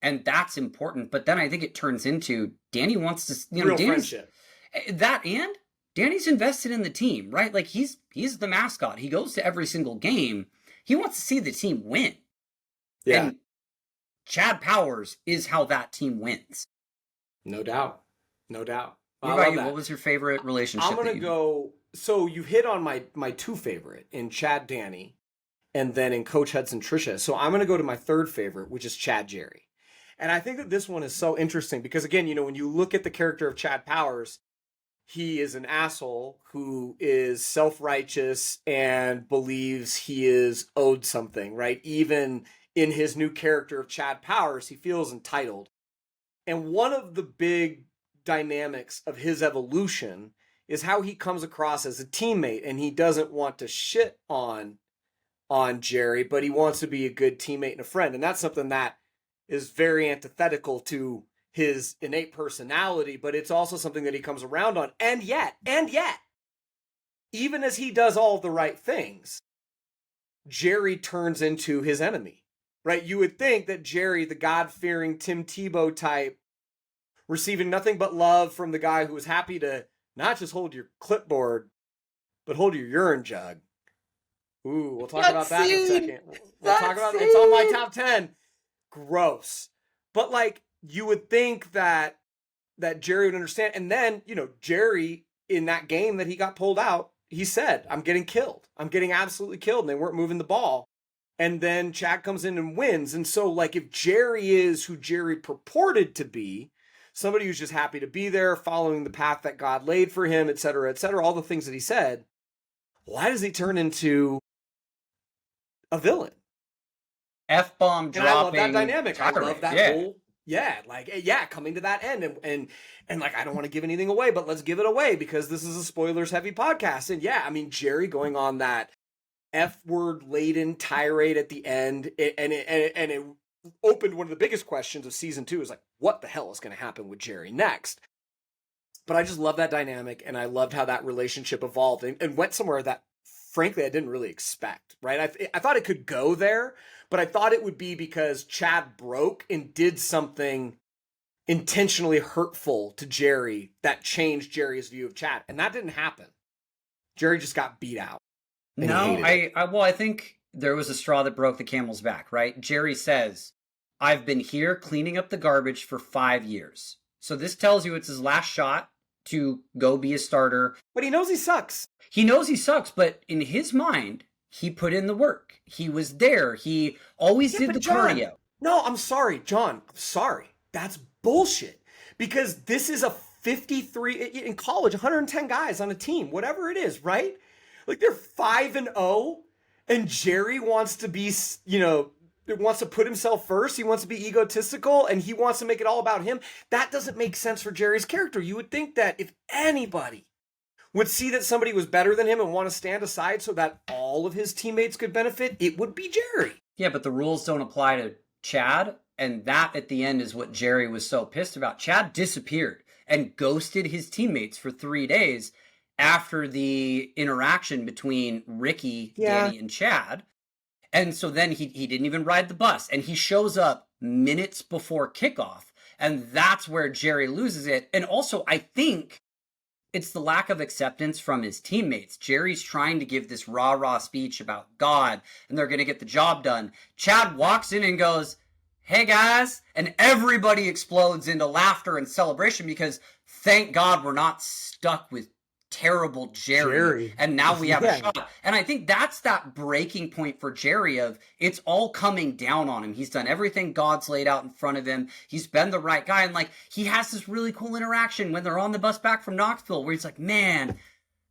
And that's important. But then I think it turns into Danny wants to, you know, Real friendship. That, and Danny's invested in the team, right? Like, he's the mascot. He goes to every single game. He wants to see the team win. Yeah. And Chad Powers is how that team wins. No doubt. No doubt. What about you? What was your favorite relationship? I'm going to go. So you hit on my two favorite in Chad Danny and then in Coach Hudson Tricia. So I'm going to go to my third favorite, which is Chad Jerry. And I think that this one is so interesting because, again, you know, when you look at the character of Chad Powers, he is an asshole who is self-righteous and believes he is owed something, right? Even in his new character of Chad Powers, he feels entitled. And one of the big dynamics of his evolution is how he comes across as a teammate, and he doesn't want to shit on Jerry, but he wants to be a good teammate and a friend. And that's something that is very antithetical to his innate personality, but it's also something that he comes around on. And yet, even as he does all the right things, Jerry turns into his enemy, right? You would think that Jerry, the God-fearing Tim Tebow type, receiving nothing but love from the guy who was happy to not just hold your clipboard, but hold your urine jug. Ooh, we'll talk about that in a second. We'll talk about it. It's on my top 10. Gross. But, like, you would think that Jerry would understand. And then, you know, Jerry, in that game that he got pulled out, he said, I'm getting killed. I'm getting absolutely killed. And they weren't moving the ball. And then Chad comes in and wins. And so, like, if Jerry is who Jerry purported to be, somebody who's just happy to be there, following the path that God laid for him, et cetera, all the things that he said, why does he turn into a villain? F-bomb dropping. And I love that dynamic. I love that whole, coming to that end. And like, I don't want to give anything away, but let's give it away because this is a spoilers heavy podcast. And yeah, I mean, Jerry going on that F-word laden tirade at the end, and it opened one of the biggest questions of season 2 is like, what the hell is going to happen with Jerry next? But I just love that dynamic, and I loved how that relationship evolved and went somewhere that, frankly, I didn't really expect, right? I thought it could go there, but I thought it would be because Chad broke and did something intentionally hurtful to Jerry that changed Jerry's view of Chad, and that didn't happen. Jerry just got beat out. No, I think there was a straw that broke the camel's back, right? Jerry says, I've been here cleaning up the garbage for 5 years. So this tells you it's his last shot to go be a starter. But he knows he sucks. He knows he sucks, but in his mind, he put in the work. He was there. He always did the cardio. No, I'm sorry, John. I'm sorry. That's bullshit. Because this is a 53, in college, 110 guys on a team, whatever it is, right? Like, they're 5-0, and Jerry wants to be, you know, wants to put himself first. He wants to be egotistical, and he wants to make it all about him. That doesn't make sense for Jerry's character. You would think that if anybody would see that somebody was better than him and want to stand aside so that all of his teammates could benefit, it would be Jerry. Yeah, but the rules don't apply to Chad, and that at the end is what Jerry was so pissed about. Chad disappeared and ghosted his teammates for 3 days after the interaction between Ricky, Danny, and Chad. And so then he didn't even ride the bus, and he shows up minutes before kickoff, and that's where Jerry loses it. And also, I think it's the lack of acceptance from his teammates. Jerry's trying to give this rah-rah speech about God, and they're going to get the job done. Chad walks in and goes, hey guys, and everybody explodes into laughter and celebration because thank God we're not stuck with terrible Jerry. And now we have a shot. And I think that's that breaking point for Jerry of it's all coming down on him. He's done everything God's laid out in front of him. He's been the right guy. And like, he has this really cool interaction when they're on the bus back from Knoxville where he's like, man,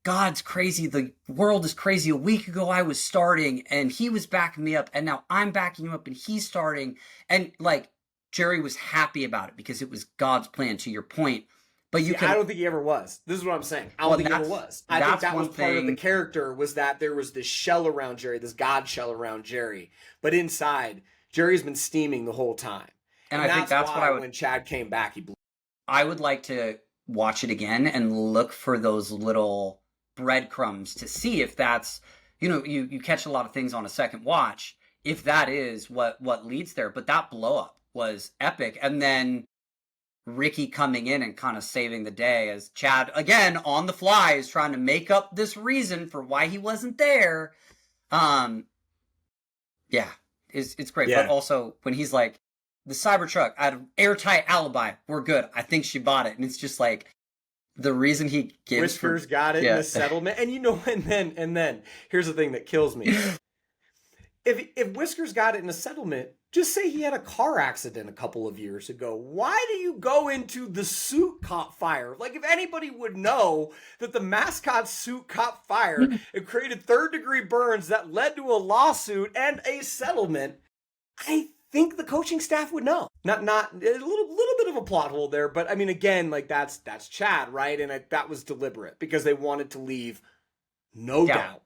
God's crazy. The world is crazy. A week ago, I was starting and he was backing me up. And now I'm backing him up and he's starting. And like, Jerry was happy about it because it was God's plan, to your point. But I don't think he ever was. This is what I'm saying. I don't think he ever was. I think that was part of the character, was that there was this shell around Jerry, this God shell around Jerry. But inside, Jerry's been steaming the whole time. And I think that's why when Chad came back, he blew. I would like to watch it again and look for those little breadcrumbs to see if that's, you catch a lot of things on a second watch, if that is what leads there. But that blow up was epic. And then Ricky coming in and kind of saving the day as Chad, again, on the fly, is trying to make up this reason for why he wasn't there. Yeah, it's great. Yeah. But also, when he's like, the Cybertruck, I had an airtight alibi, we're good. I think she bought it. And it's just like, the reason he gives... Whiskers got it in the settlement. And and then, here's the thing that kills me. If Whiskers got it in a settlement, just say he had a car accident a couple of years ago. Why do you go into the suit caught fire? Like, if anybody would know that the mascot suit caught fire, it created third-degree burns that led to a lawsuit and a settlement, I think the coaching staff would know. Not a little bit of a plot hole there, but I mean, again, like that's Chad, right? And that was deliberate because they wanted to leave no doubt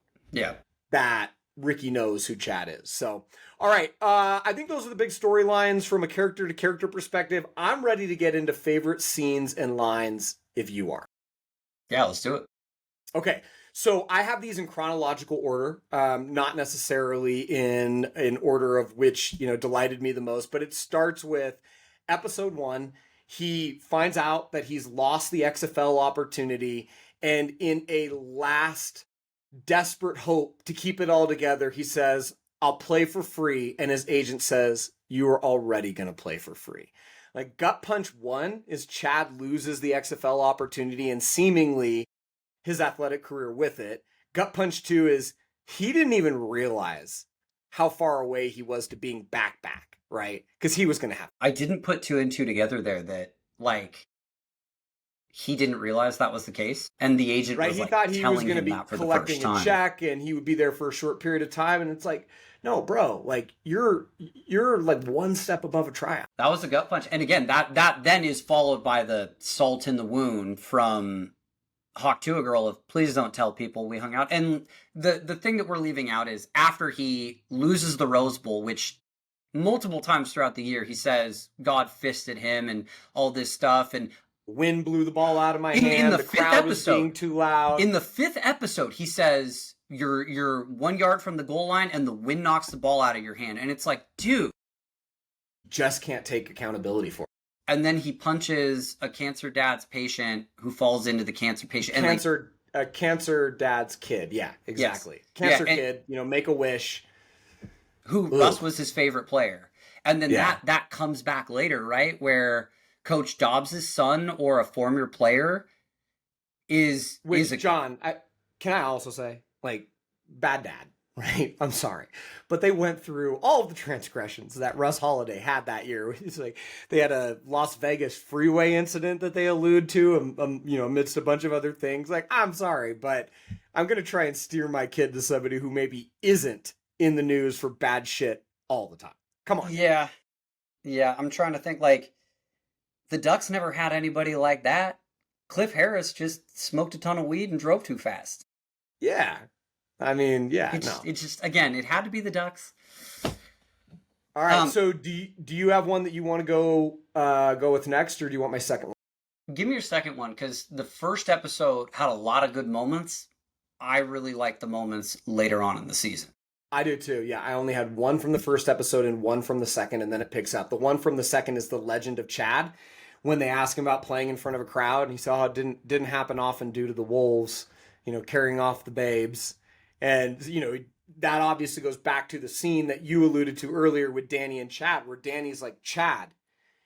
that Ricky knows who Chad is. So, all right. I think those are the big storylines from a character to character perspective. I'm ready to get into favorite scenes and lines if you are. Yeah, let's do it. Okay. So I have these in chronological order, not necessarily in order of which, delighted me the most, but it starts with episode 1. He finds out that he's lost the XFL opportunity, and in a last desperate hope to keep it all together, he says, I'll play for free. And his agent says, you are already going to play for free. Like, gut punch 1 is Chad loses the XFL opportunity and seemingly his athletic career with it. Gut punch 2 is he didn't even realize how far away he was to being back, right? Because he was going to have. I didn't put 2 and 2 together there that, like, he didn't realize that was the case. And the agent was, like, telling him that for the first time. He thought he was going to be collecting a check and he would be there for a short period of time. And it's like, no, bro, like, you're like one step above a tryout. That was a gut punch. And again, that then is followed by the salt in the wound from Hawk to a Girl of please don't tell people we hung out. And the thing that we're leaving out is after he loses the Rose Bowl, which multiple times throughout the year he says God fisted him and all this stuff, and wind blew the ball out of my hand. The crowd was being too loud. In the 5th episode, he says you're 1 yard from the goal line and the wind knocks the ball out of your hand. And it's like, dude, just can't take accountability for it. And then he punches a cancer dad's patient who falls into the cancer patient. A cancer dad's kid. Yeah, exactly. Yes. Cancer kid, make a wish. Who Russ was his favorite player. And then that comes back later, right? Where Coach Dobbs' son or a former player John, can I also say, like, bad dad, right? I'm sorry. But they went through all of the transgressions that Russ Holiday had that year. It's like they had a Las Vegas freeway incident that they allude to, amidst a bunch of other things. Like, I'm sorry, but I'm going to try and steer my kid to somebody who maybe isn't in the news for bad shit all the time. Come on. Yeah. Yeah, I'm trying to think, like, the Ducks never had anybody like that. Cliff Harris just smoked a ton of weed and drove too fast. Yeah. I mean, yeah, It's just, again, it had to be the Ducks. All right, so do you have one that you want to go with next, or do you want my second one? Give me your second one, because the first episode had a lot of good moments. I really like the moments later on in the season. I do too, yeah. I only had one from the first episode and one from the second, and then it picks up. The one from the second is the legend of Chad, when they ask him about playing in front of a crowd, and he saw how it didn't happen often due to the Wolves, carrying off the babes. And, that obviously goes back to the scene that you alluded to earlier with Danny and Chad, where Danny's like, Chad,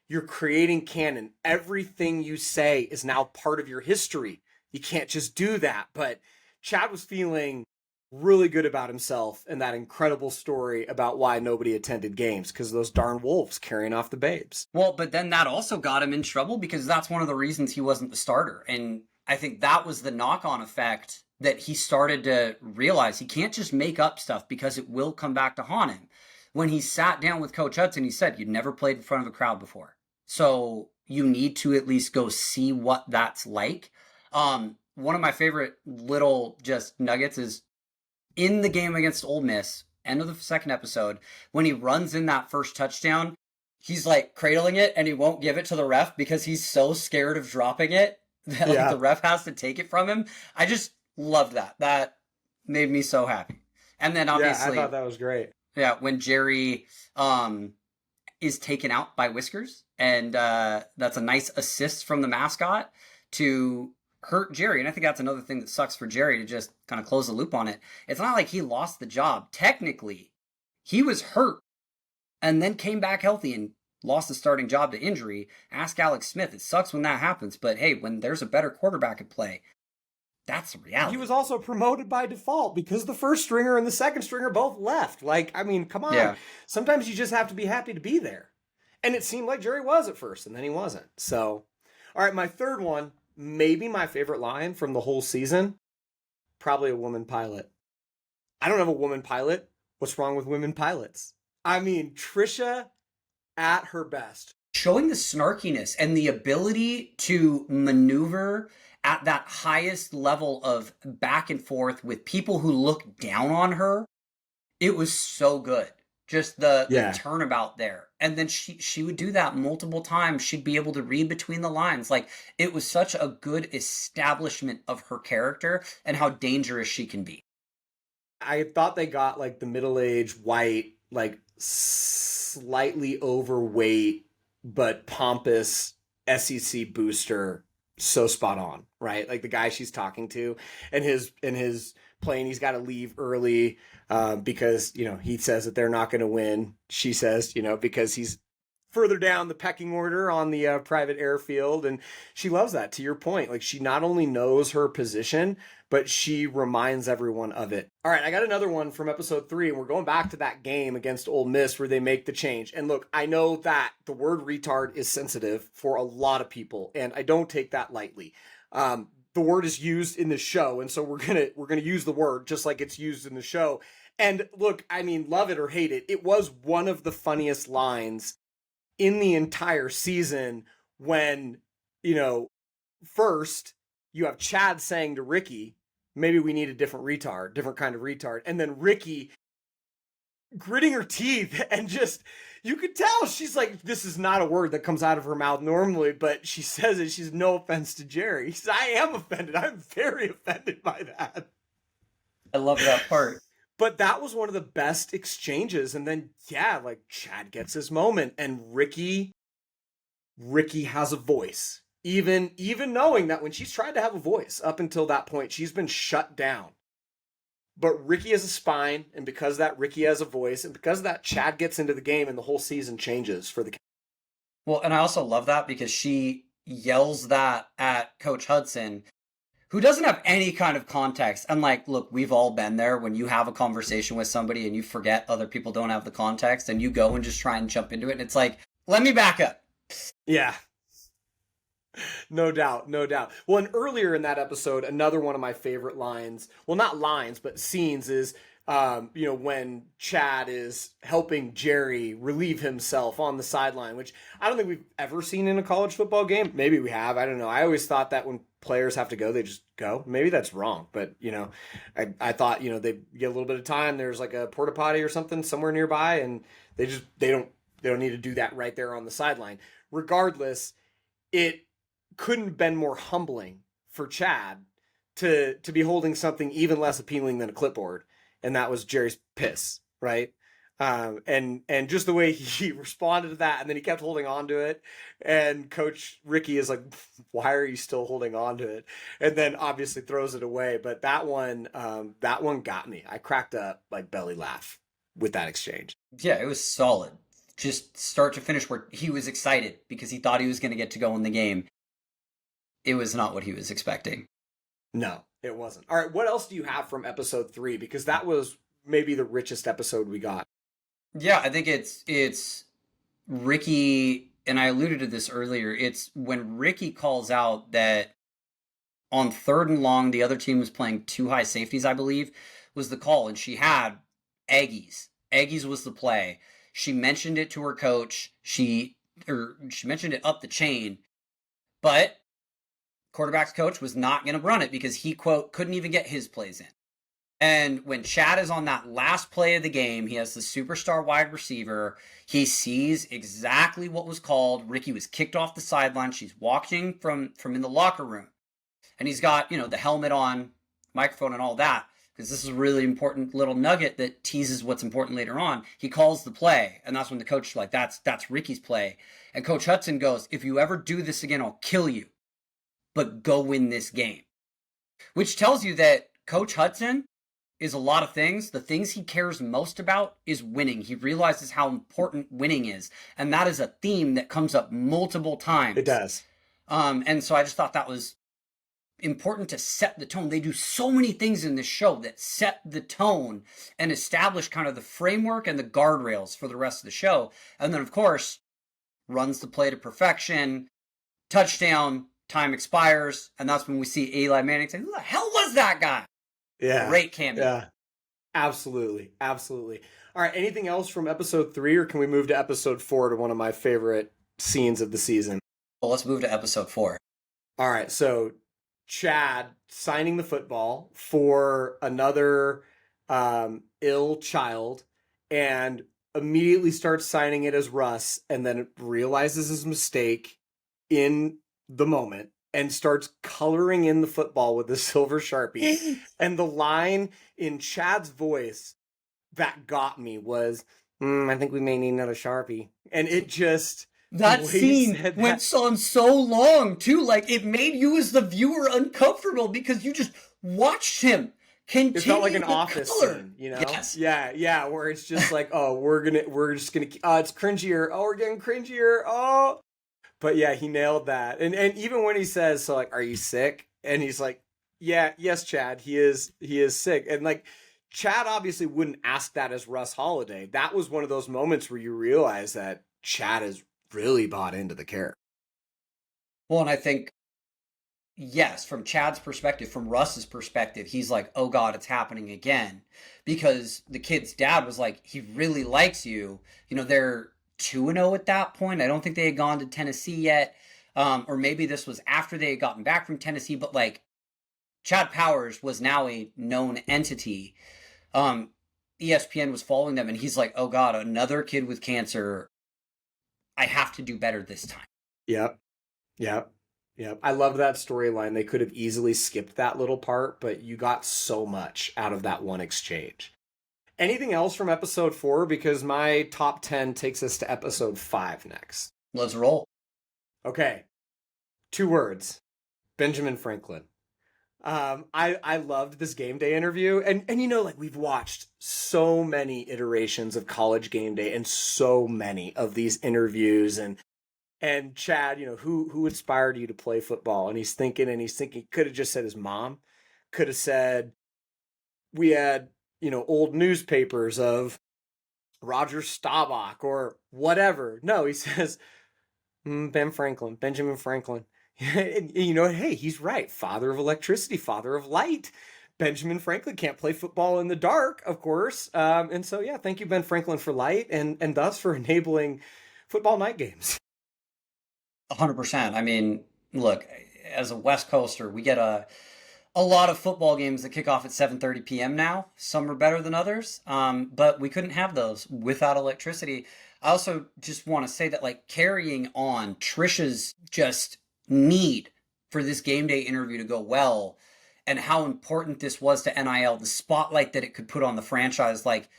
you're creating canon. Everything you say is now part of your history. You can't just do that. But Chad was feeling really good about himself and that incredible story about why nobody attended games, because those darn wolves carrying off the babes. Well, but then that also got him in trouble because that's one of the reasons he wasn't the starter. And I think that was the knock-on effect that he started to realize he can't just make up stuff because it will come back to haunt him. When he sat down with Coach Hudson, he said, "You've never played in front of a crowd before. So you need to at least go see what that's like." One of my favorite little just nuggets is in the game against Ole Miss, end of the second episode, when he runs in that first touchdown, he's like cradling it and he won't give it to the ref because he's so scared of dropping it that like the ref has to take it from him. I just loved that. That made me so happy. And then obviously, I thought that was great. Yeah, when Jerry is taken out by Whiskers, and that's a nice assist from the mascot to hurt Jerry. And I think that's another thing that sucks for Jerry, to just kind of close the loop on it. It's not like he lost the job. Technically, he was hurt and then came back healthy and lost the starting job to injury. Ask Alex Smith. It sucks when that happens. But hey, when there's a better quarterback at play, that's the reality. He was also promoted by default because the first stringer and the second stringer both left. Like, I mean, come on. Yeah. Sometimes you just have to be happy to be there. And it seemed like Jerry was at first, and then he wasn't. So, all right, my third one, maybe my favorite line from the whole season, probably a woman pilot. I don't have a woman pilot. What's wrong with women pilots? I mean, Tricia at her best. Showing the snarkiness and the ability to maneuver at that highest level of back and forth with people who look down on her. It was so good. Just the turnabout there. And then she would do that multiple times. She'd be able to read between the lines. Like, it was such a good establishment of her character and how dangerous she can be. I thought they got like the middle-aged, white, like slightly overweight, but pompous SEC booster so spot on, right? Like the guy she's talking to and his plane, he's got to leave early because, you know, he says that they're not going to win. She says, you know, because he's further down the pecking order on the private airfield. And she loves that, to your point. Like, she not only knows her position, but she reminds everyone of it. All right, I got another one from episode 3, and we're going back to that game against Ole Miss where they make the change. And look, I know that the word retard is sensitive for a lot of people, and I don't take that lightly. The word is used in the show, and so we're gonna use the word just like it's used in the show. And look, I mean, love it or hate it, it was one of the funniest lines in the entire season when, you know, first you have Chad saying to Ricky, maybe we need a different kind of retard. And then Ricky gritting her teeth and just, you could tell she's like, this is not a word that comes out of her mouth normally, but she says it. She's no offense to Jerry. He says, I am offended. I'm very offended by that. I love that part. But that was one of the best exchanges. And then, yeah, like Chad gets his moment and Ricky has a voice. Even knowing that when she's tried to have a voice up until that point, she's been shut down. But Ricky has a spine, and because that Ricky has a voice, and because of that Chad gets into the game and the whole season changes for the... Well, and I also love that because she yells that at Coach Hudson, who doesn't have any kind of context. And like, look, we've all been there when you have a conversation with somebody and you forget other people don't have the context and you go and just try and jump into it. And it's like, let me back up. Yeah. No doubt. Well, and earlier in that episode, another one of my favorite lines, well, not lines, but scenes is, you know, when Chad is helping Jerry relieve himself on the sideline, which I don't think we've ever seen in a college football game. Maybe we have. I don't know. I always thought that when players have to go, they just go. Maybe that's wrong. But, you know, I thought, you know, they get a little bit of time. There's like a porta potty or something somewhere nearby, and they don't need to do that right there on the sideline. Regardless, it couldn't have been more humbling for Chad to be holding something even less appealing than a clipboard. And that was Jerry's piss, right? And just the way he responded to that, and then he kept holding on to it. And Coach Ricky is like, why are you still holding on to it? And then obviously throws it away. But that one got me. I cracked up like belly laugh with that exchange. Yeah, it was solid. Just start to finish where he was excited because he thought he was going to get to go in the game. It was not what he was expecting. No, it wasn't. All right, what else do you have from episode 3? Because that was maybe the richest episode we got. Yeah, I think it's Ricky, and I alluded to this earlier. It's when Ricky calls out that on 3rd and long, the other team was playing 2 high safeties, I believe, was the call, and she had Aggies. Aggies was the play. She mentioned it to her coach. She mentioned it up the chain, but quarterback's coach was not going to run it because he, quote, couldn't even get his plays in. And when Chad is on that last play of the game, he has the superstar wide receiver. He sees exactly what was called. Ricky was kicked off the sideline. She's watching from in the locker room. And he's got, the helmet on, microphone and all that, because this is a really important little nugget that teases what's important later on. He calls the play, and that's when the coach is like, that's Ricky's play. And Coach Hudson goes, if you ever do this again, I'll kill you. But go win this game. Which tells you that Coach Hudson is a lot of things. The things he cares most about is winning. He realizes how important winning is. And that is a theme that comes up multiple times. It does. And so I just thought that was important to set the tone. They do so many things in this show that set the tone and establish kind of the framework and the guardrails for the rest of the show. And then, of course, runs the play to perfection, touchdown, time expires, and that's when we see Eli Manning say, who the hell was that guy? Yeah. Great cameo. Yeah. Absolutely. Absolutely. All right. Anything else from episode 3, or can we move to episode 4 to one of my favorite scenes of the season? Well, let's move to episode 4. All right. So Chad signing the football for another ill child and immediately starts signing it as Russ, and then realizes his mistake in the moment and starts coloring in the football with the silver Sharpie. And the line in Chad's voice that got me was, I think we may need another Sharpie. And it just... That scene went on so long, too. Like, it made you as the viewer uncomfortable because you just watched him continue. It felt like an office scene, Yes. Yeah, where it's just like, oh, we're just gonna, it's cringier. Oh, we're getting cringier. Oh. But yeah, he nailed that. And even when he says, so like, are you sick? And he's like, yeah, yes, Chad, he is sick. And like, Chad obviously wouldn't ask that as Russ Holiday. That was one of those moments where you realize that Chad is really bought into the character. Well, and I think, yes, from Chad's perspective, from Russ's perspective, he's like, oh God, it's happening again. Because the kid's dad was like, he really likes you. They're 2-0 at that point. I don't think they had gone to Tennessee yet. Or maybe this was after they had gotten back from Tennessee, but like, Chad Powers was now a known entity. ESPN was following them, and he's like, oh God, another kid with cancer. I have to do better this time. Yep. I love that storyline. They could have easily skipped that little part, but you got so much out of that one exchange. Anything else from episode 4? Because my top 10 takes us to episode 5 next. Let's roll. Okay. 2 words. Benjamin Franklin. I loved this game day interview, and like, we've watched so many iterations of College Game Day and so many of these interviews, and Chad, who inspired you to play football? And he's thinking, could have just said his mom, could have said, we had, old newspapers of Roger Staubach or whatever. No, he says, Benjamin Franklin. Hey, he's right. Father of electricity, father of light. Benjamin Franklin can't play football in the dark, of course. And so, yeah, thank you, Ben Franklin, for light and thus for enabling football night games. 100%. I mean, look, as a West Coaster, we get a lot of football games that kick off at 7:30 p.m. now. Some are better than others, but we couldn't have those without electricity. I also just want to say that, like, carrying on Tricia's just need for this game day interview to go well and how important this was to NIL, the spotlight that it could put on the franchise. Like,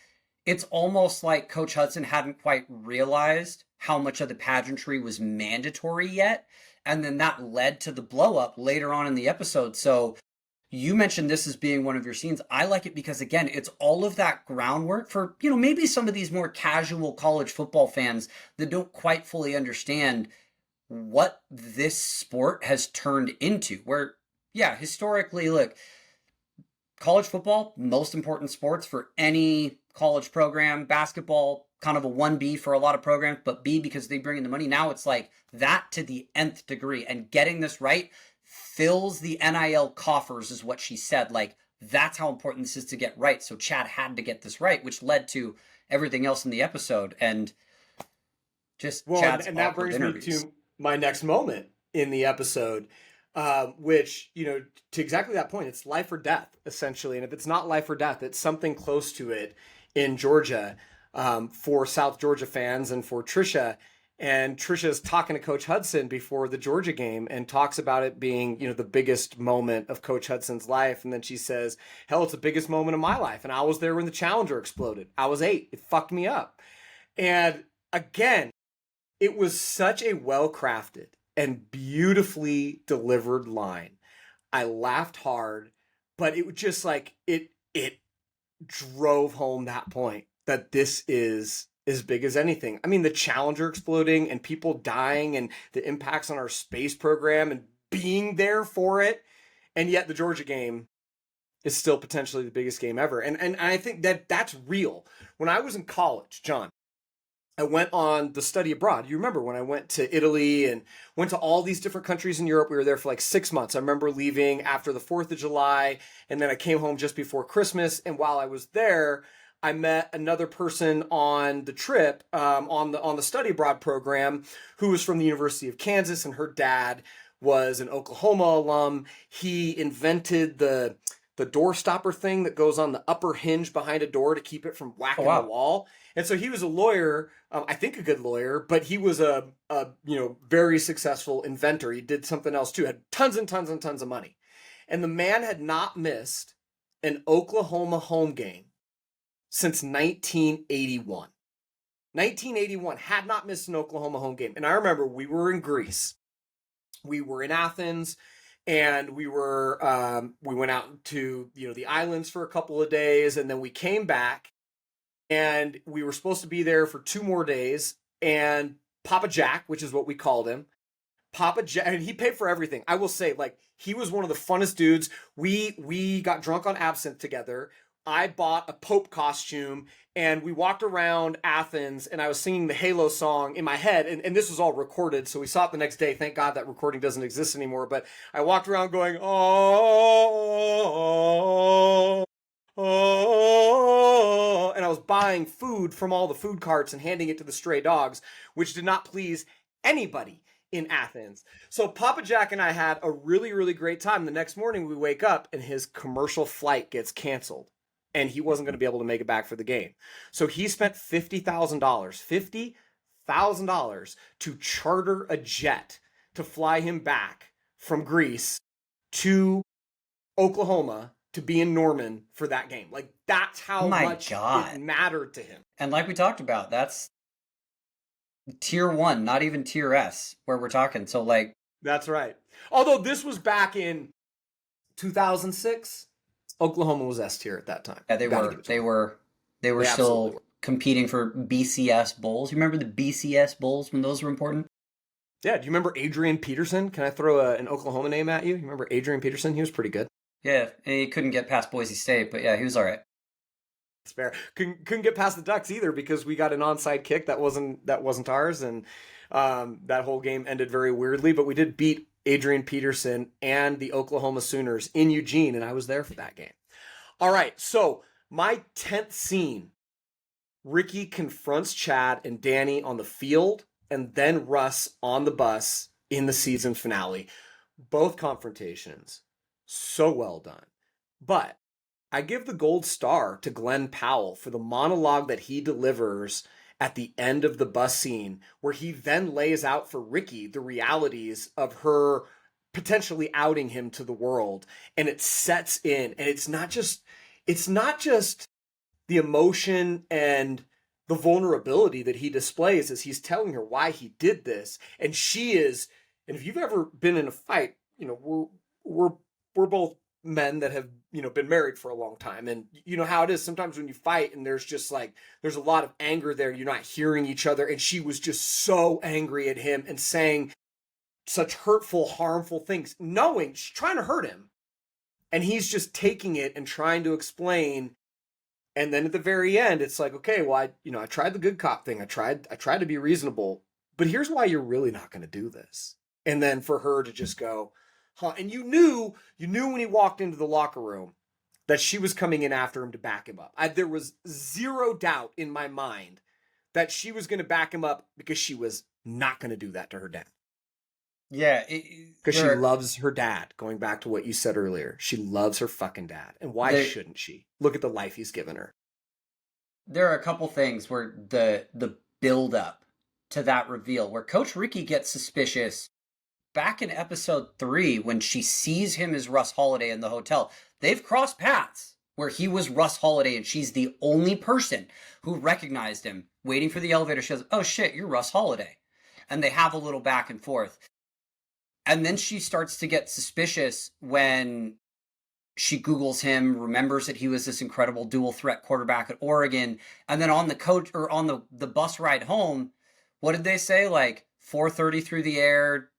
it's almost like Coach Hudson hadn't quite realized how much of the pageantry was mandatory yet. And then that led to the blow up later on in the episode. So you mentioned this as being one of your scenes. I like it because, again, it's all of that groundwork for, maybe some of these more casual college football fans that don't quite fully understand what this sport has turned into, where, Yeah, historically, look, college football, most important sports for any college program. Basketball, kind of a 1B for a lot of programs, but B because they bring in the money. Now it's like that to the nth degree. And getting this right fills the NIL coffers, is what she said. Like, that's how important this is to get right. So Chad had to get this right, which led to everything else in the episode. And just Chad's and that brings interviews. me to my next moment in the episode, which, to exactly that point, it's life or death, essentially. And if it's not life or death, it's something close to it in Georgia, for South Georgia fans and for Tricia. And Tricia's talking to Coach Hudson before the Georgia game and talks about it being, the biggest moment of Coach Hudson's life. And then she says, hell, it's the biggest moment of my life. And I was there when the Challenger exploded. I was 8. It fucked me up. And again, it was such a well-crafted and beautifully delivered line. I laughed hard, but it was just like, it drove home that point that this is as big as anything. I mean, the Challenger exploding and people dying and the impacts on our space program and being there for it. And yet the Georgia game is still potentially the biggest game ever. And I think that's real. When I was in college, John, I went on the study abroad. You remember when I went to Italy and went to all these different countries in Europe? We were there for like 6 months. I remember leaving after the 4th of July, and then I came home just before Christmas. And while I was there, I met another person on the trip, on the study abroad program, who was from the University of Kansas, and her dad was an Oklahoma alum. He invented the door stopper thing that goes on the upper hinge behind a door to keep it from whacking the wall. And so he was a lawyer, I think a good lawyer, but he was a very successful inventor. He did something else too, had tons and tons and tons of money. And the man had not missed an Oklahoma home game since 1981. 1981, had not missed an Oklahoma home game. And I remember we were in Greece. We were in Athens. And we went out to, the islands for a couple of days, and then we came back, and we were supposed to be there for 2 more days. And Papa Jack, which is what we called him, Papa Jack, and he paid for everything. I will say, like, he was one of the funnest dudes. We got drunk on absinthe together. I bought a Pope costume, and we walked around Athens, and I was singing the Halo song in my head, and this was all recorded, so we saw it the next day. Thank God that recording doesn't exist anymore, but I walked around going, oh, and I was buying food from all the food carts and handing it to the stray dogs, which did not please anybody in Athens. So Papa Jack and I had a really, really great time. The next morning we wake up, and his commercial flight gets canceled. And he wasn't going to be able to make it back for the game. So he spent $50,000 to charter a jet to fly him back from Greece to Oklahoma to be in Norman for that game. Like, that's how much it mattered to him. And like we talked about, that's tier 1, not even tier S, where we're talking. So, like... That's right. Although this was back in 2006... Oklahoma was S tier at that time. Yeah, they were still competing for BCS bowls. You remember the BCS bowls when those were important? Yeah. Do you remember Adrian Peterson? Can I throw an Oklahoma name at you? You remember Adrian Peterson? He was pretty good. Yeah, he couldn't get past Boise State, but yeah, he was all right. That's fair. Couldn't get past the Ducks either because we got an onside kick that wasn't ours, and that whole game ended very weirdly. But we did beat Adrian Peterson and the Oklahoma Sooners in Eugene, and I was there for that game. All right, so my 10th scene, Ricky confronts Chad and Danny on the field, and then Russ on the bus in the season finale. Both confrontations, so well done. But I give the gold star to Glenn Powell for the monologue that he delivers at the end of the bus scene, where he then lays out for Ricky the realities of her potentially outing him to the world. And it sets in, and it's not just the emotion and the vulnerability that he displays as he's telling her why he did this. And she is, and if you've ever been in a fight, we're both men that have, been married for a long time. And you know how it is sometimes when you fight and there's a lot of anger there. You're not hearing each other. And she was just so angry at him and saying, such hurtful, harmful things, knowing she's trying to hurt him. And he's just taking it and trying to explain. And then at the very end, it's like, okay, well, I tried the good cop thing. I tried to be reasonable, but here's why you're really not going to do this. And then for her to just go, huh? And you knew when he walked into the locker room that she was coming in after him to back him up. There was zero doubt in my mind that she was going to back him up because she was not going to do that to her dad. Yeah. Because she loves her dad, going back to what you said earlier. She loves her fucking dad. And why shouldn't she? Look at the life he's given her. There are a couple things where the build up to that reveal, where Coach Ricky gets suspicious back in episode 3 when she sees him as Russ Holiday in the hotel. They've crossed paths where he was Russ Holiday and she's the only person who recognized him. Waiting for the elevator, she goes, oh shit, you're Russ Holiday. And they have a little back and forth. And then she starts to get suspicious when she Googles him, remembers that he was this incredible dual threat quarterback at Oregon. And then on the bus ride home, what did they say? Like 430 through the air,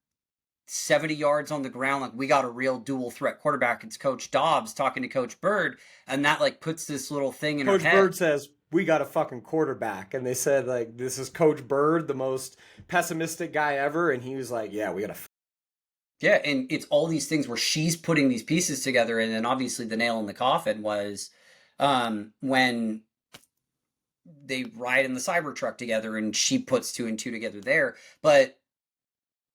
70 yards on the ground. Like, we got a real dual threat quarterback. It's Coach Dobbs talking to Coach Bird. And that like puts this little thing in her head. Coach Bird says, we got a fucking quarterback. And they said, like, this is Coach Bird, the most pessimistic guy ever. And he was like, yeah, we got a Yeah, and it's all these things where she's putting these pieces together, and then obviously the nail in the coffin was when they ride in the Cybertruck together, and she puts 2 and 2 together there. But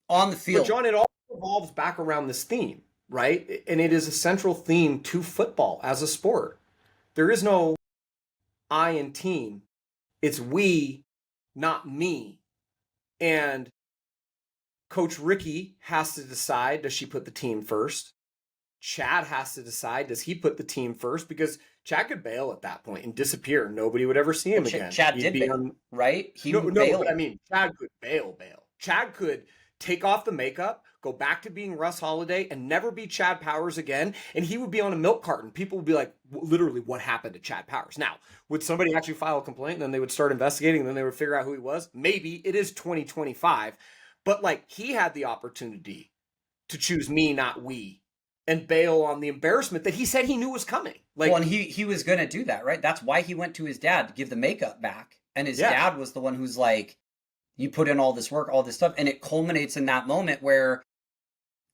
on the field, but John, it all revolves back around this theme, right? And it is a central theme to football as a sport. There is no I in team. It's we, not me. And Coach Ricky has to decide, does she put the team first? Chad has to decide, does he put the team first? Because Chad could bail at that point and disappear. Nobody would ever see him again. Chad did bail, right? He would bail. But I mean, Chad could bail. Chad could take off the makeup, go back to being Russ Holiday, and never be Chad Powers again. And he would be on a milk carton. People would be like, literally, what happened to Chad Powers? Now, would somebody actually file a complaint and then they would start investigating and then they would figure out who he was? Maybe. It is 2025. But like, he had the opportunity to choose me, not we, and bail on the embarrassment that he said he knew was coming. Like, well, and he was going to do that, right? That's why he went to his dad to give the makeup back. And his dad was the one who's like, you put in all this work, all this stuff. And it culminates in that moment where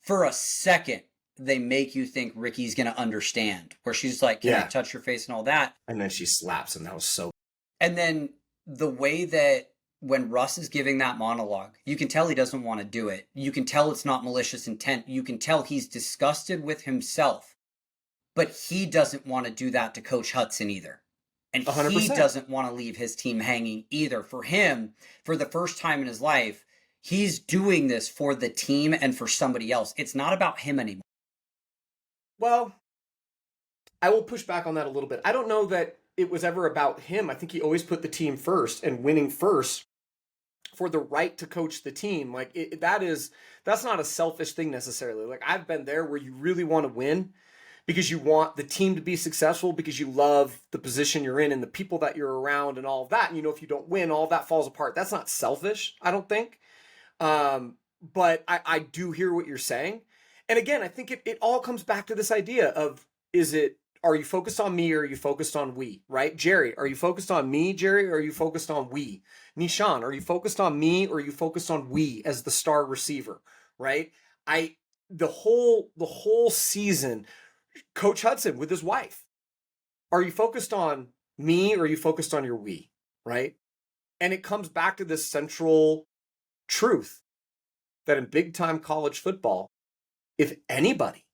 for a second, they make you think Ricky's going to understand, where she's like, can I touch your face and all that? And then she slaps him. That was so. And then the way that when Russ is giving that monologue, you can tell he doesn't want to do it. You can tell it's not malicious intent. You can tell he's disgusted with himself. But he doesn't want to do that to Coach Hudson either. And 100%. He doesn't want to leave his team hanging either. For him, for the first time in his life, he's doing this for the team and for somebody else. It's not about him anymore. Well, I will push back on that a little bit. I don't know that it was ever about him. I think he always put the team first, and winning first for the right to coach the team. Like, that's not a selfish thing necessarily. Like, I've been there where you really want to win because you want the team to be successful, because you love the position you're in and the people that you're around and all of that. And you know, if you don't win, all of that falls apart. That's not selfish, I don't think. But I do hear what you're saying. And again, I think it all comes back to this idea of, are you focused on me or are you focused on we, right? Jerry, are you focused on me, Jerry, or are you focused on we? Nishan, are you focused on me or are you focused on we as the star receiver, right? The whole season, Coach Hudson with his wife, are you focused on me or are you focused on your we, right? And it comes back to this central truth that in big time college football, if anybody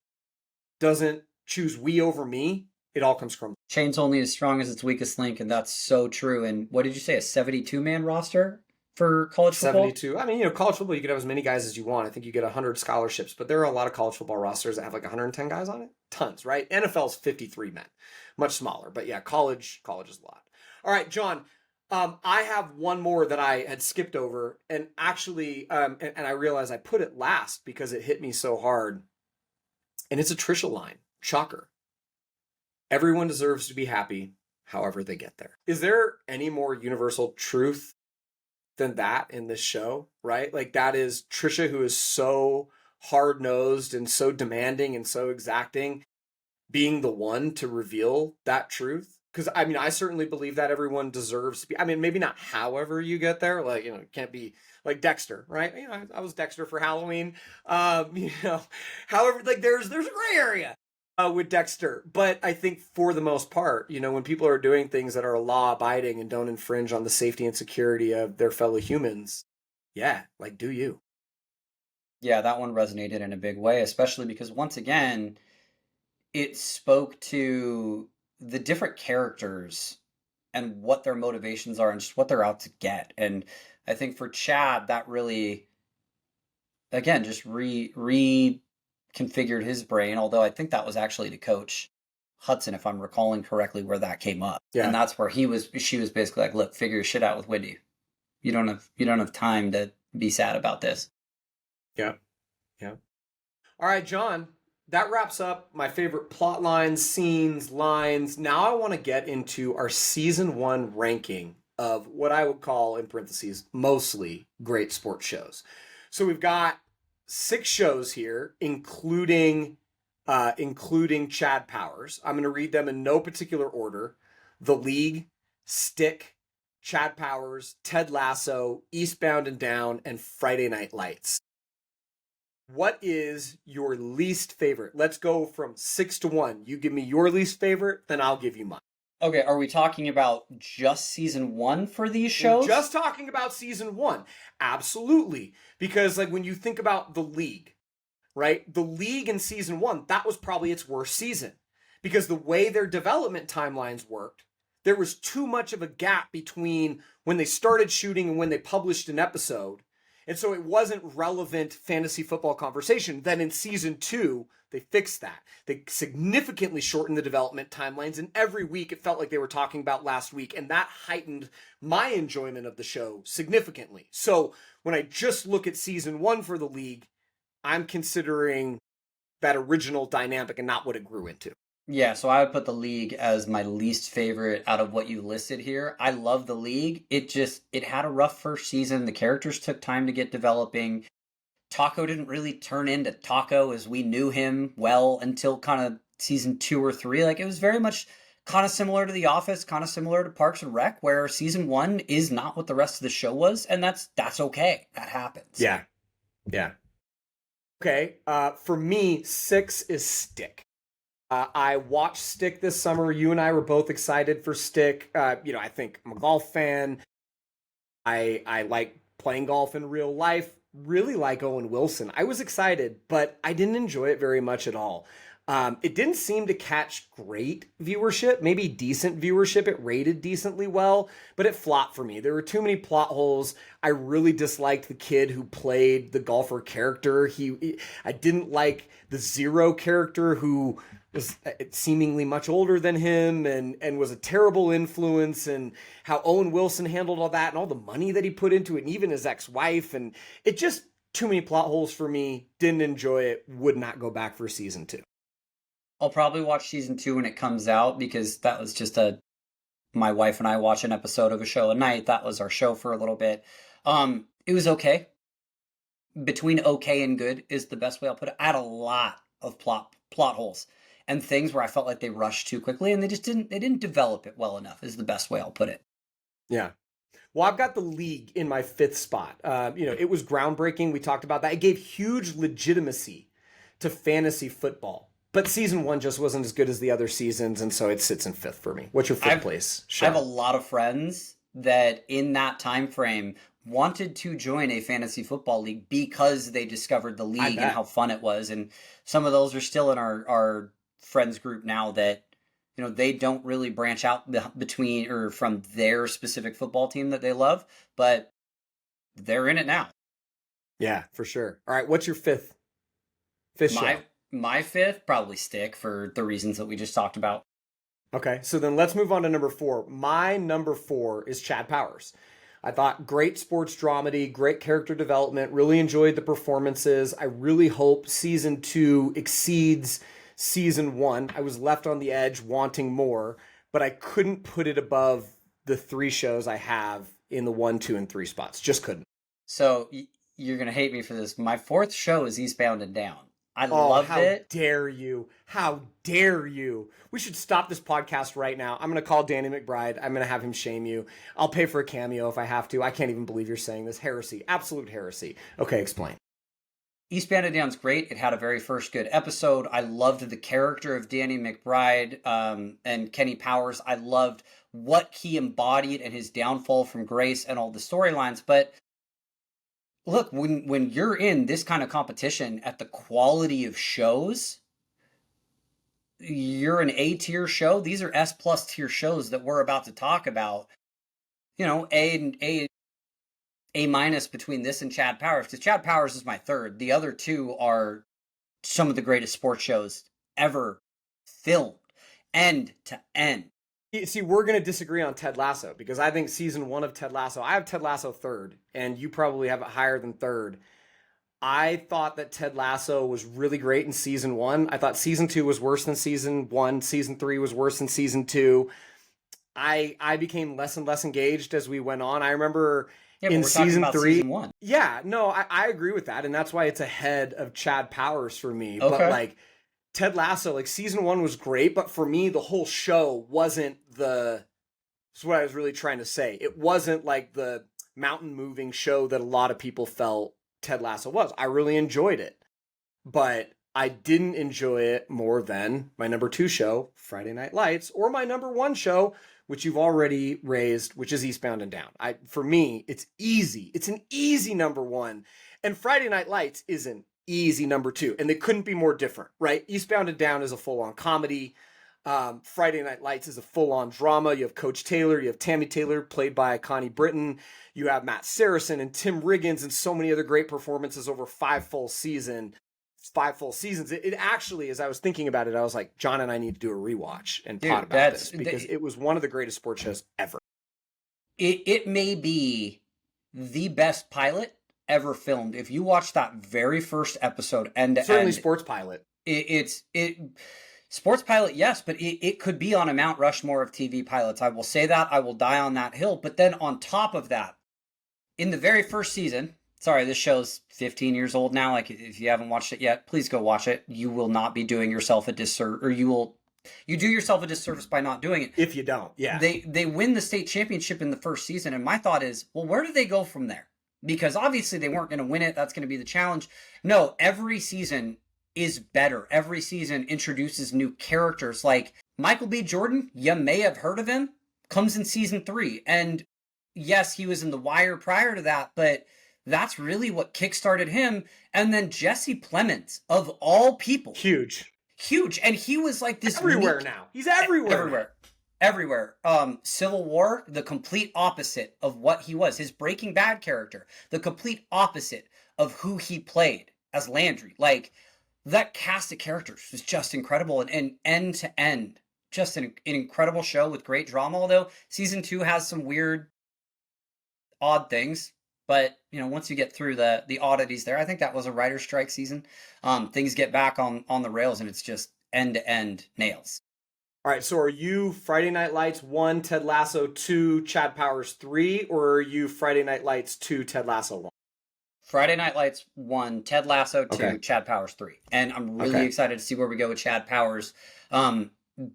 doesn't choose we over me, it all comes crumbling. Chain's only as strong as its weakest link, and that's so true. And what did you say, a 72-man roster for college football? 72. I mean, college football, you could have as many guys as you want. I think you get 100 scholarships, but there are a lot of college football rosters that have like 110 guys on it. Tons, right? NFL's 53 men, much smaller. But yeah, college is a lot. All right, John, I have one more that I had skipped over, and actually, and I realized I put it last because it hit me so hard. And it's a Tricia line. Shocker. Everyone deserves to be happy, however they get there. Is there any more universal truth than that in this show, right? Like that is Tricia, who is so hard-nosed and so demanding and so exacting, being the one to reveal that truth. Because I mean, I certainly believe that everyone deserves to be. I mean, maybe not however you get there. Like, it can't be like Dexter, right? I was Dexter for Halloween. However, like there's a gray area with Dexter. But I think for the most part, when people are doing things that are law abiding and don't infringe on the safety and security of their fellow humans, yeah, like do you. Yeah, that one resonated in a big way, especially because once again, it spoke to the different characters and what their motivations are and just what they're out to get. And I think for Chad, that really, again, just reconfigured his brain. Although I think that was actually to coach Hudson, if I'm recalling correctly, where that came up. Yeah. And that's where she was basically like, look, figure your shit out with Wendy. You don't have time to be sad about this. Yeah. All right, John, that wraps up my favorite plot lines, scenes, lines. Now I want to get into our season 1 ranking of what I would call, in parentheses, mostly great sports shows. So we've got 6 shows here, including Chad Powers. I'm going to read them in no particular order. The League, Stick, Chad Powers, Ted Lasso, Eastbound and Down, and Friday Night Lights. What is your least favorite? Let's go from 6 to 1. You give me your least favorite, then I'll give you mine. Okay, are we talking about just season 1 for these shows? We're just talking about season 1. Absolutely. Because like when you think about The League, right? The League in season 1, that was probably its worst season. Because the way their development timelines worked, there was too much of a gap between when they started shooting and when they published an episode. And so it wasn't relevant fantasy football conversation. Then in season 2, they fixed that. They significantly shortened the development timelines. And every week it felt like they were talking about last week. And that heightened my enjoyment of the show significantly. So when I just look at season 1 for The League, I'm considering that original dynamic and not what it grew into. Yeah, so I would put The League as my least favorite out of what you listed here. I love The League. It had a rough first season. The characters took time to get developing. Taco didn't really turn into Taco as we knew him well until kind of season 2 or 3. Like, it was very much kind of similar to The Office, kind of similar to Parks and Rec, where season 1 is not what the rest of the show was, and that's okay. That happens. Yeah. Okay, for me, 6 is Stick. I watched Stick this summer. You and I were both excited for Stick. I think I'm a golf fan. I like playing golf in real life. Really like Owen Wilson. I was excited, but I didn't enjoy it very much at all. It didn't seem to catch great viewership, maybe decent viewership. It rated decently well, but it flopped for me. There were too many plot holes. I really disliked the kid who played the golfer character. I didn't like the Zero character who was seemingly much older than him and was a terrible influence, and how Owen Wilson handled all that and all the money that he put into it, and even his ex-wife. And it just, too many plot holes for me. Didn't enjoy it. Would not go back for season 2. I'll probably watch season 2 when it comes out, because that was just my wife and I watch an episode of a show a night. That was our show for a little bit. It was okay. Between okay and good is the best way I'll put it. I had a lot of plot holes and things where I felt like they rushed too quickly, and they didn't develop it well enough is the best way I'll put it. Yeah. Well, I've got The League in my 5th spot. It was groundbreaking. We talked about that. It gave huge legitimacy to fantasy football. But season 1 just wasn't as good as the other seasons, and so it sits in 5th for me. What's your 5th place show? I have a lot of friends that in that time frame wanted to join a fantasy football league because they discovered The League and how fun it was. And some of those are still in our friends group now that, they don't really branch out between or from their specific football team that they love, but they're in it now. Yeah, for sure. All right, what's your 5th show? My 5th, probably Stick, for the reasons that we just talked about. Okay, so then let's move on to number 4. My number 4 is Chad Powers. I thought great sports dramedy, great character development, really enjoyed the performances. I really hope season 2 exceeds season 1. I was left on the edge wanting more, but I couldn't put it above the 3 shows I have in the 1, 2, and 3 spots. Just couldn't. So you're going to hate me for this. My fourth show is Eastbound and Down. I loved it. How dare you? How dare you? We should stop this podcast right now. I'm going to call Danny McBride. I'm going to have him shame you. I'll pay for a cameo if I have to. I can't even believe you're saying this. Heresy. Absolute heresy. Okay, explain. Eastbound and Down's great. It had a very first good episode. I loved the character of Danny McBride and Kenny Powers. I loved what he embodied and his downfall from grace and all the storylines. But look, when you're in this kind of competition at the quality of shows, you're an A-tier show. These are S+ tier shows that we're about to talk about. You know, A- between this and Chad Powers, because Chad Powers is my third. The other two are some of the greatest sports shows ever filmed, end to end. See, we're going to disagree on Ted Lasso, because I think season 1 of Ted Lasso, I have Ted Lasso third, and you probably have it higher than third. I thought that Ted Lasso was really great in season 1. I thought season 2 was worse than season 1. Season 3 was worse than season 2. I became less and less engaged as we went on. I remember in season 3. Season 1. Yeah, no, I agree with that. And that's why it's ahead of Chad Powers for me. Okay. But like Ted Lasso, like season 1 was great, but for me, the whole show wasn't that's what I was really trying to say. It wasn't like the mountain moving show that a lot of people felt Ted Lasso was. I really enjoyed it, but I didn't enjoy it more than my number 2 show, Friday Night Lights, or my number 1 show, which you've already raised, which is Eastbound and Down. For me, it's easy. It's an easy number 1. And Friday Night Lights is an easy number 2. And they couldn't be more different, right? Eastbound and Down is a full-on comedy. Friday Night Lights is a full-on drama. You have Coach Taylor. You have Tammy Taylor, played by Connie Britton. You have Matt Saracen and Tim Riggins and so many other great performances over 5 full seasons. It actually, as I was thinking about it, I was like, John and I need to do a rewatch and pot about this, because it was one of the greatest sports shows ever. It may be the best pilot ever filmed. If you watch that very first episode end to end, certainly Sports Pilot. Sports Pilot, yes, but it could be on a Mount Rushmore of TV pilots. I will say that. I will die on that hill. But then on top of that, in the very first season, sorry, this show's 15 years old now. Like, if you haven't watched it yet, please go watch it. You will not be doing yourself a disservice, or you do yourself a disservice by not doing it. If you don't, yeah. They win the state championship in the first season, and my thought is, well, where do they go from there? Because obviously they weren't going to win it. That's going to be the challenge. No, every season is better. Every season introduces new characters. Like Michael B. Jordan, you may have heard of him, comes in season 3. And yes, he was in The Wire prior to that, but that's really what kickstarted him. And then Jesse Plemons, of all people. Huge. And he was like this everywhere now. He's everywhere. Everywhere. Civil War, the complete opposite of what he was. His Breaking Bad character, the complete opposite of who he played as Landry. Like, that cast of characters was just incredible, and end to end, just an incredible show with great drama. Although season 2 has some weird, odd things, but you know, once you get through the oddities there, I think that was a writer's strike season. Things get back on the rails, and it's just end to end nails. All right, so are you Friday Night Lights 1, Ted Lasso 2, Chad Powers 3, or are you Friday Night Lights 2, Ted Lasso 1? Friday Night Lights 1, Ted Lasso 2, Okay. Chad Powers 3. And I'm really excited to see where we go with Chad Powers.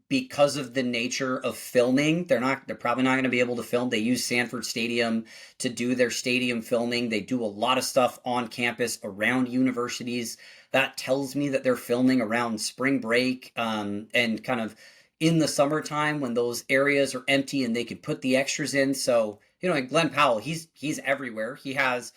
Because of the nature of filming, they're probably not going to be able to film. They use Sanford Stadium to do their stadium filming. They do a lot of stuff on campus around universities. That tells me that they're filming around spring break, and kind of in the summertime when those areas are empty and they could put the extras in. So, you know, like Glenn Powell, he's everywhere. He has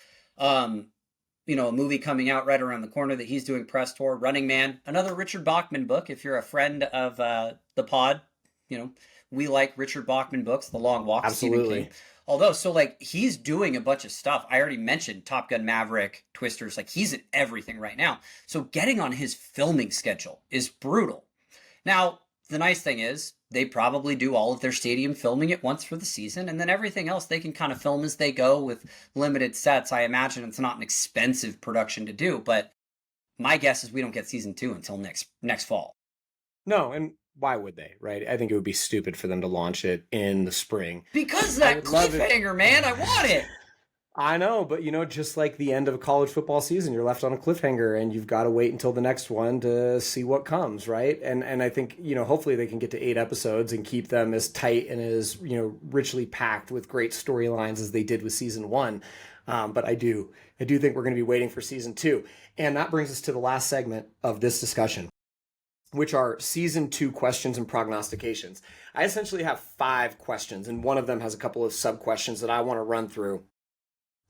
you know, a movie coming out right around the corner that he's doing press tour, Running Man, another Richard Bachman book. If you're a friend of the pod, you know, we like Richard Bachman books, The Long Walk. Absolutely. Stephen King. Although, so like, he's doing a bunch of stuff. I already mentioned Top Gun Maverick, Twisters, like he's in everything right now. So getting on his filming schedule is brutal. Now, the nice thing is they probably do all of their stadium filming at once for the season, and then everything else they can kind of film as they go with limited sets. I imagine it's not an expensive production to do, but my guess is we don't get season 2 until next fall. No, and why would they, right? I think it would be stupid for them to launch it in the spring. Because that cliffhanger, man, I want it. I know, but just like the end of a college football season, you're left on a cliffhanger and you've got to wait until the next one to see what comes, right? And I think, hopefully they can get to 8 episodes and keep them as tight and as, richly packed with great storylines as they did with season 1. But I do think we're going to be waiting for season 2. And that brings us to the last segment of this discussion, which are season 2 questions and prognostications. I essentially have 5 questions, and one of them has a couple of sub-questions that I want to run through.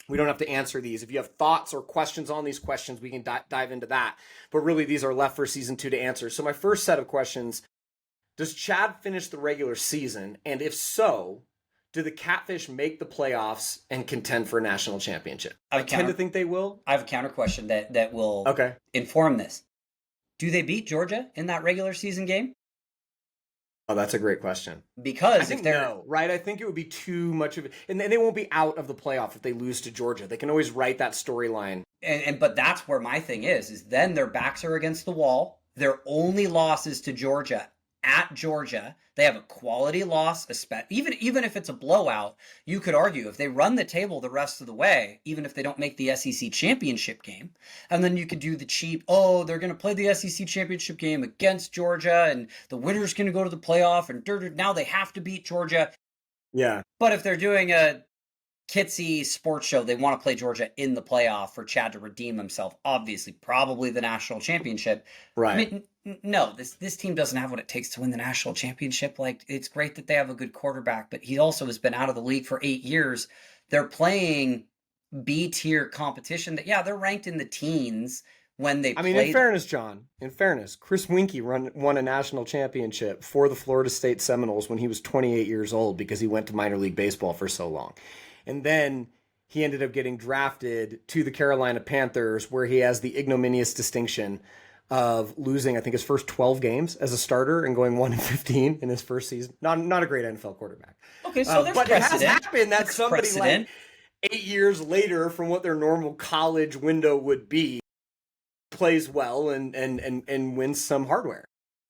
We don't have to answer these. If you have thoughts or questions on these questions, we can dive into that. But really, these are left for season 2 to answer. So my first set of questions, does Chad finish the regular season? And if so, do the Catfish make the playoffs and contend for a national championship? I tend to think they will. I have a counter question that will inform this. Do they beat Georgia in that regular season game? Oh, that's a great question. Because if they're no, right, I think it would be too much of it, and they won't be out of the playoff if they lose to Georgia. They can always write that storyline. But that's where my thing is then their backs are against the wall. Their only loss is to Georgia at Georgia. They have a quality loss, even if it's a blowout. You could argue if they run the table the rest of the way, even if they don't make the SEC championship game, and then you could do the cheap, they're going to play the SEC championship game against Georgia, and the winner's going to go to the playoff, and now they have to beat Georgia. Yeah. But if they're doing a Kitsy sports show, they want to play Georgia in the playoff for Chad to redeem himself. Obviously, probably the national championship. Right. I mean, no, this team doesn't have what it takes to win the national championship. Like, it's great that they have a good quarterback, but he also has been out of the league for 8 years. They're playing B-tier competition that, they're ranked in the teens when they I mean, in fairness, John, Chris Weinke won a national championship for the Florida State Seminoles when he was 28 years old because he went to minor league baseball for so long. And then he ended up getting drafted to the Carolina Panthers, where he has the ignominious distinction of losing, I think, his first 12 games as a starter and going 1-15 in his first season. Not a great NFL quarterback. Okay, so there's but precedent. It has happened that somebody like 8 years later from what their normal college window would be plays well and wins some hardware.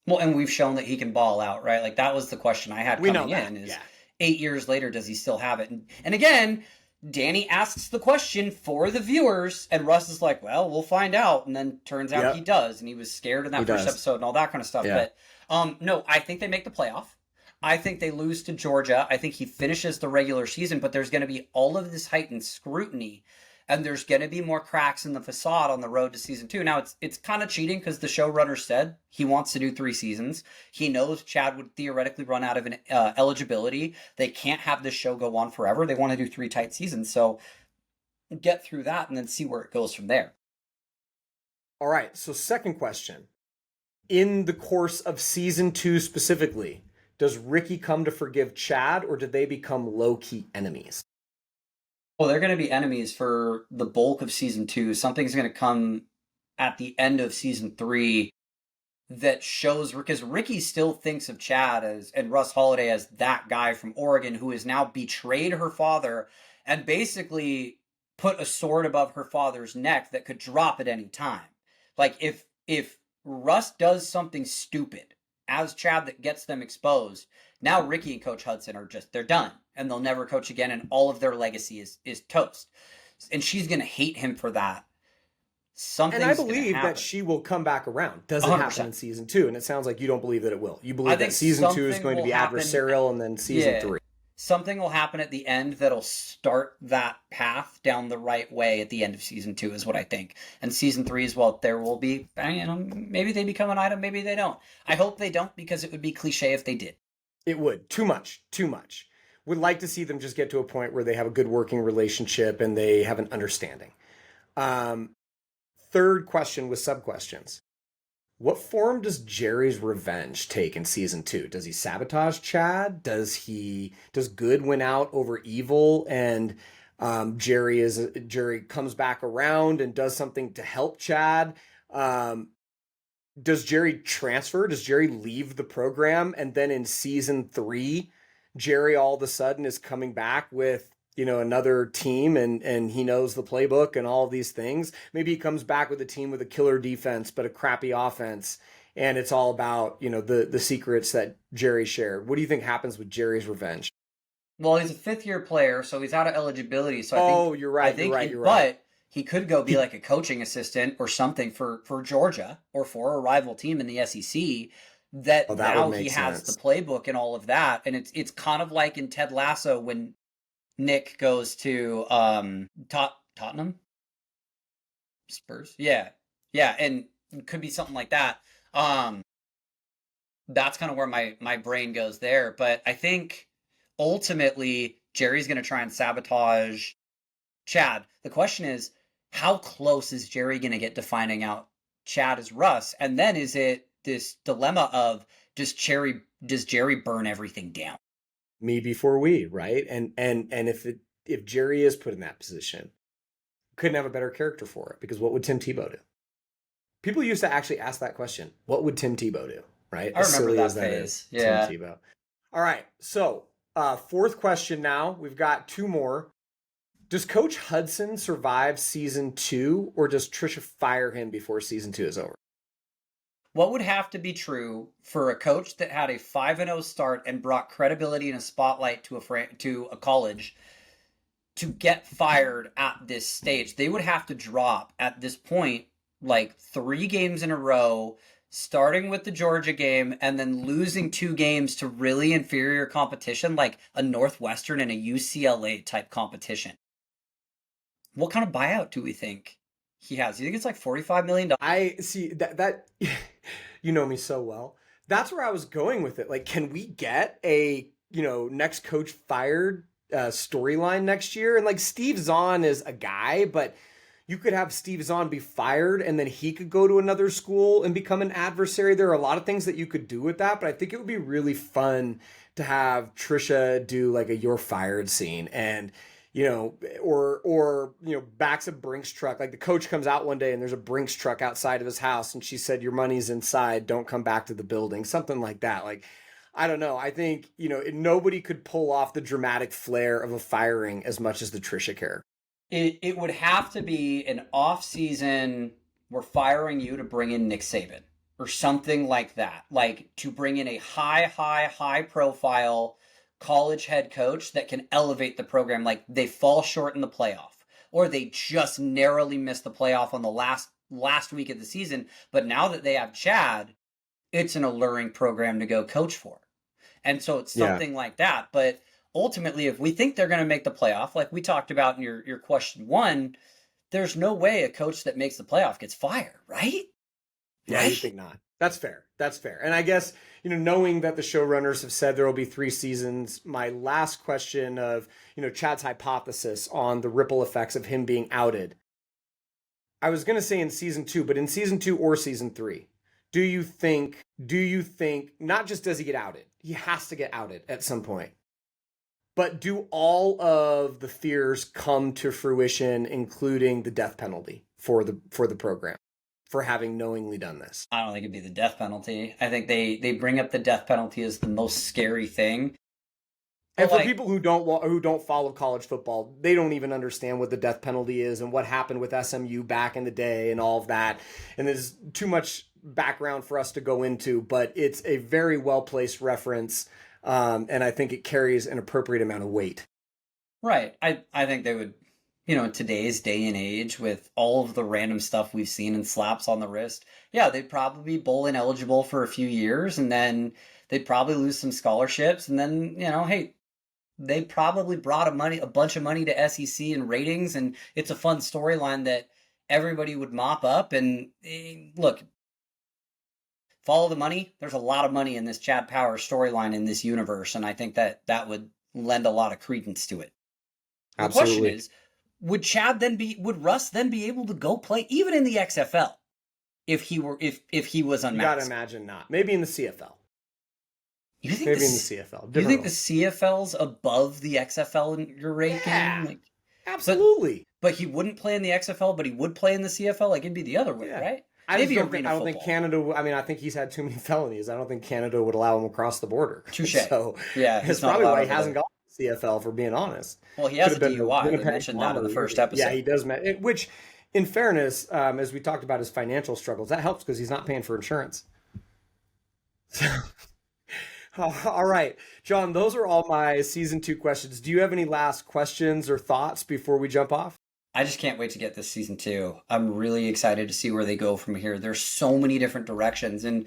Well, and we've shown that he can ball out, right? Like, that was the question I had coming in is 8 years later, does he still have it? And again, Danny asks the question for the viewers, and Russ is like, well, we'll find out. And then turns out he does. And he was scared in that first episode and all that kind of stuff. Yeah. But no, I think they make the playoff. I think they lose to Georgia. I think he finishes the regular season, but there's going to be all of this heightened scrutiny. And there's going to be more cracks in the facade on the road to season 2. Now, it's kind of cheating because the showrunner said he wants to do 3 seasons. He knows Chad would theoretically run out of an eligibility. They can't have this show go on forever. They want to do 3 tight seasons. So get through that and then see where it goes from there. All right. So second question. In the course of season 2 specifically, does Ricky come to forgive Chad, or do they become low-key enemies? Well, they're going to be enemies for the bulk of season 2. Something's going to come at the end of season 3 that shows, because Ricky still thinks of Chad and Russ Holiday as that guy from Oregon who has now betrayed her father and basically put a sword above her father's neck that could drop at any time. Like, if Russ does something stupid as Chad that gets them exposed, now Ricky and Coach Hudson they're done. And they'll never coach again, and all of their legacy is toast. And she's going to hate him for that. And I believe that she will come back around. Doesn't 100%. Happen in season 2, and it sounds like you don't believe that it will. You believe that season 2 is going to be adversarial, and then season 3. Something will happen at the end that'll start that path down the right way at the end of season 2 is what I think. And season 3 is, well, there will be, maybe they become an item, maybe they don't. I hope they don't, because it would be cliche if they did. It would. Too much. Would like to see them just get to a point where they have a good working relationship and they have an understanding. Third question with sub-questions. What form does Jerry's revenge take in season 2? Does he sabotage Chad? Does good win out over evil, and Jerry comes back around and does something to help Chad? Does Jerry transfer? Does Jerry leave the program? And then in season 3, Jerry all of a sudden is coming back with, another team and he knows the playbook and all of these things. Maybe he comes back with a team with a killer defense, but a crappy offense. and it's all about, the secrets that Jerry shared. What do you think happens with Jerry's revenge? Well, he's a fifth-year player, so he's out of eligibility. So you're right. You're right. But he could go be like a coaching assistant or something for Georgia or for a rival team in the SEC. That now he has the playbook and all of that, and it's kind of like in Ted Lasso when Nick goes to Tottenham, Spurs, yeah, and it could be something like that. That's kind of where my brain goes there. But I think ultimately Jerry's going to try and sabotage Chad. The question is, how close is Jerry going to get to finding out Chad is Russ, and then is it this dilemma of does Jerry burn everything down? Me before we, right? And if Jerry is put in that position, couldn't have a better character for it, because what would Tim Tebow do? People used to actually ask that question. What would Tim Tebow do? Right? I remember that phase. Yeah. Tim Tebow. All right. So, fourth question now. We've got two more. Does Coach Hudson survive season 2, or does Tricia fire him before season 2 is over? What would have to be true for a coach that had a 5-0 start and brought credibility and a spotlight to a college to get fired at this stage? They would have to drop at this point like 3 games in a row, starting with the Georgia game and then losing 2 games to really inferior competition like a Northwestern and a UCLA type competition. What kind of buyout do we think he has? Do you think it's like $45 million? I see that you know me so well. That's where I was going with it. Like, can we get a, next coach fired storyline next year? And like Steve Zahn is a guy, but you could have Steve Zahn be fired and then he could go to another school and become an adversary. There are a lot of things that you could do with that, but I think it would be really fun to have Tricia do like a "you're fired" scene, and or backs a Brinks truck. Like the coach comes out one day and there's a Brinks truck outside of his house and she said, "Your money's inside, don't come back to the building." Something like that. Like, I don't know. I think, nobody could pull off the dramatic flair of a firing as much as the Tricia character. It would have to be an off-season, we're firing you to bring in Nick Saban or something like that. Like to bring in a high profile college head coach that can elevate the program. Like they fall short in the playoff, or they just narrowly miss the playoff on the last week of the season. But now that they have Chad, it's an alluring program to go coach for. And so it's something like that. But ultimately, if we think they're going to make the playoff, like we talked about in your question 1, there's no way a coach that makes the playoff gets fired, right? Yeah, right? You think not. That's fair. And I guess, knowing that the showrunners have said there will be 3 seasons, my last question of, Chad's hypothesis on the ripple effects of him being outed. I was going to say in season 2, but in season 2 or season 3, do you think, not just does he get outed, he has to get outed at some point, but do all of the fears come to fruition, including the death penalty for the program for having knowingly done this? I don't think it'd be the death penalty. I think they bring up the death penalty as the most scary thing. And for people who don't follow college football, they don't even understand what the death penalty is and what happened with SMU back in the day and all of that. And there's too much background for us to go into, but it's a very well-placed reference. And I think it carries an appropriate amount of weight. Right. I think they would, in today's day and age with all of the random stuff we've seen and slaps on the wrist, they'd probably be bowl ineligible for a few years, and then they'd probably lose some scholarships, and then, hey, they probably brought a bunch of money to SEC and ratings, and it's a fun storyline that everybody would mop up. And look, follow the money. There's a lot of money in this Chad Power storyline in this universe, and I think that would lend a lot of credence to it. Absolutely. The question is, would Russ then be able to go play even in the XFL if he was unmasked? You gotta imagine not. Maybe in the CFL. You think maybe in the CFL? You think the CFL's above the XFL in your ranking? Yeah, absolutely. But he wouldn't play in the XFL, but he would play in the CFL. Like it'd be the other way, right? I don't think Canada. I mean, I think he's had too many felonies. I don't think Canada would allow him across the border. Touche. So it's probably why he hasn't gone to the CFL, for being honest. Well, he has a DUI. They mentioned that in the first episode. Yeah, he does. Which, in fairness, as we talked about his financial struggles, that helps because he's not paying for insurance. All right, John, those are all my season 2 questions. Do you have any last questions or thoughts before we jump off? I just can't wait to get this season 2. I'm really excited to see where they go from here. There's so many different directions. And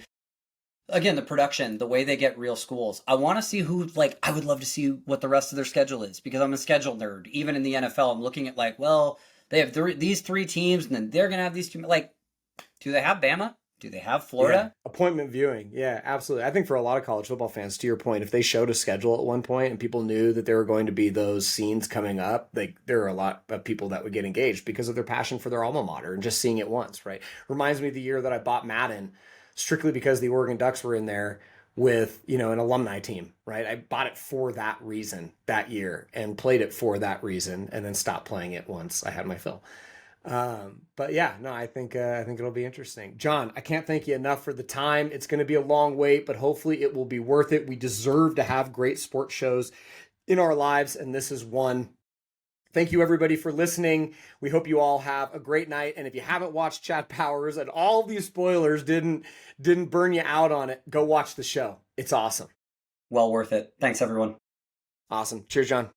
again, the production, the way they get real schools. I want to see who, like, I would love to see what the rest of their schedule is because I'm a schedule nerd. Even in the NFL, I'm looking at, like, well, they have these 3 teams and then they're going to have these two. Like, do they have Bama? Do they have Florida? Yeah, appointment viewing. Yeah, absolutely. I think for a lot of college football fans, to your point, if they showed a schedule at one point and people knew that there were going to be those scenes coming up, like there are a lot of people that would get engaged because of their passion for their alma mater and just seeing it once, right? Reminds me of the year that I bought Madden strictly because the Oregon Ducks were in there with, an alumni team, right? I bought it for that reason that year and played it for that reason and then stopped playing it once I had my fill. But yeah, no, I think it'll be interesting. John, I can't thank you enough for the time. It's going to be a long wait, but hopefully it will be worth it. We deserve to have great sports shows in our lives, and this is one. Thank you everybody for listening. We hope you all have a great night. And if you haven't watched Chad Powers and all these spoilers didn't burn you out on it, go watch the show. It's awesome. Well worth it. Thanks, everyone. Awesome. Cheers, John.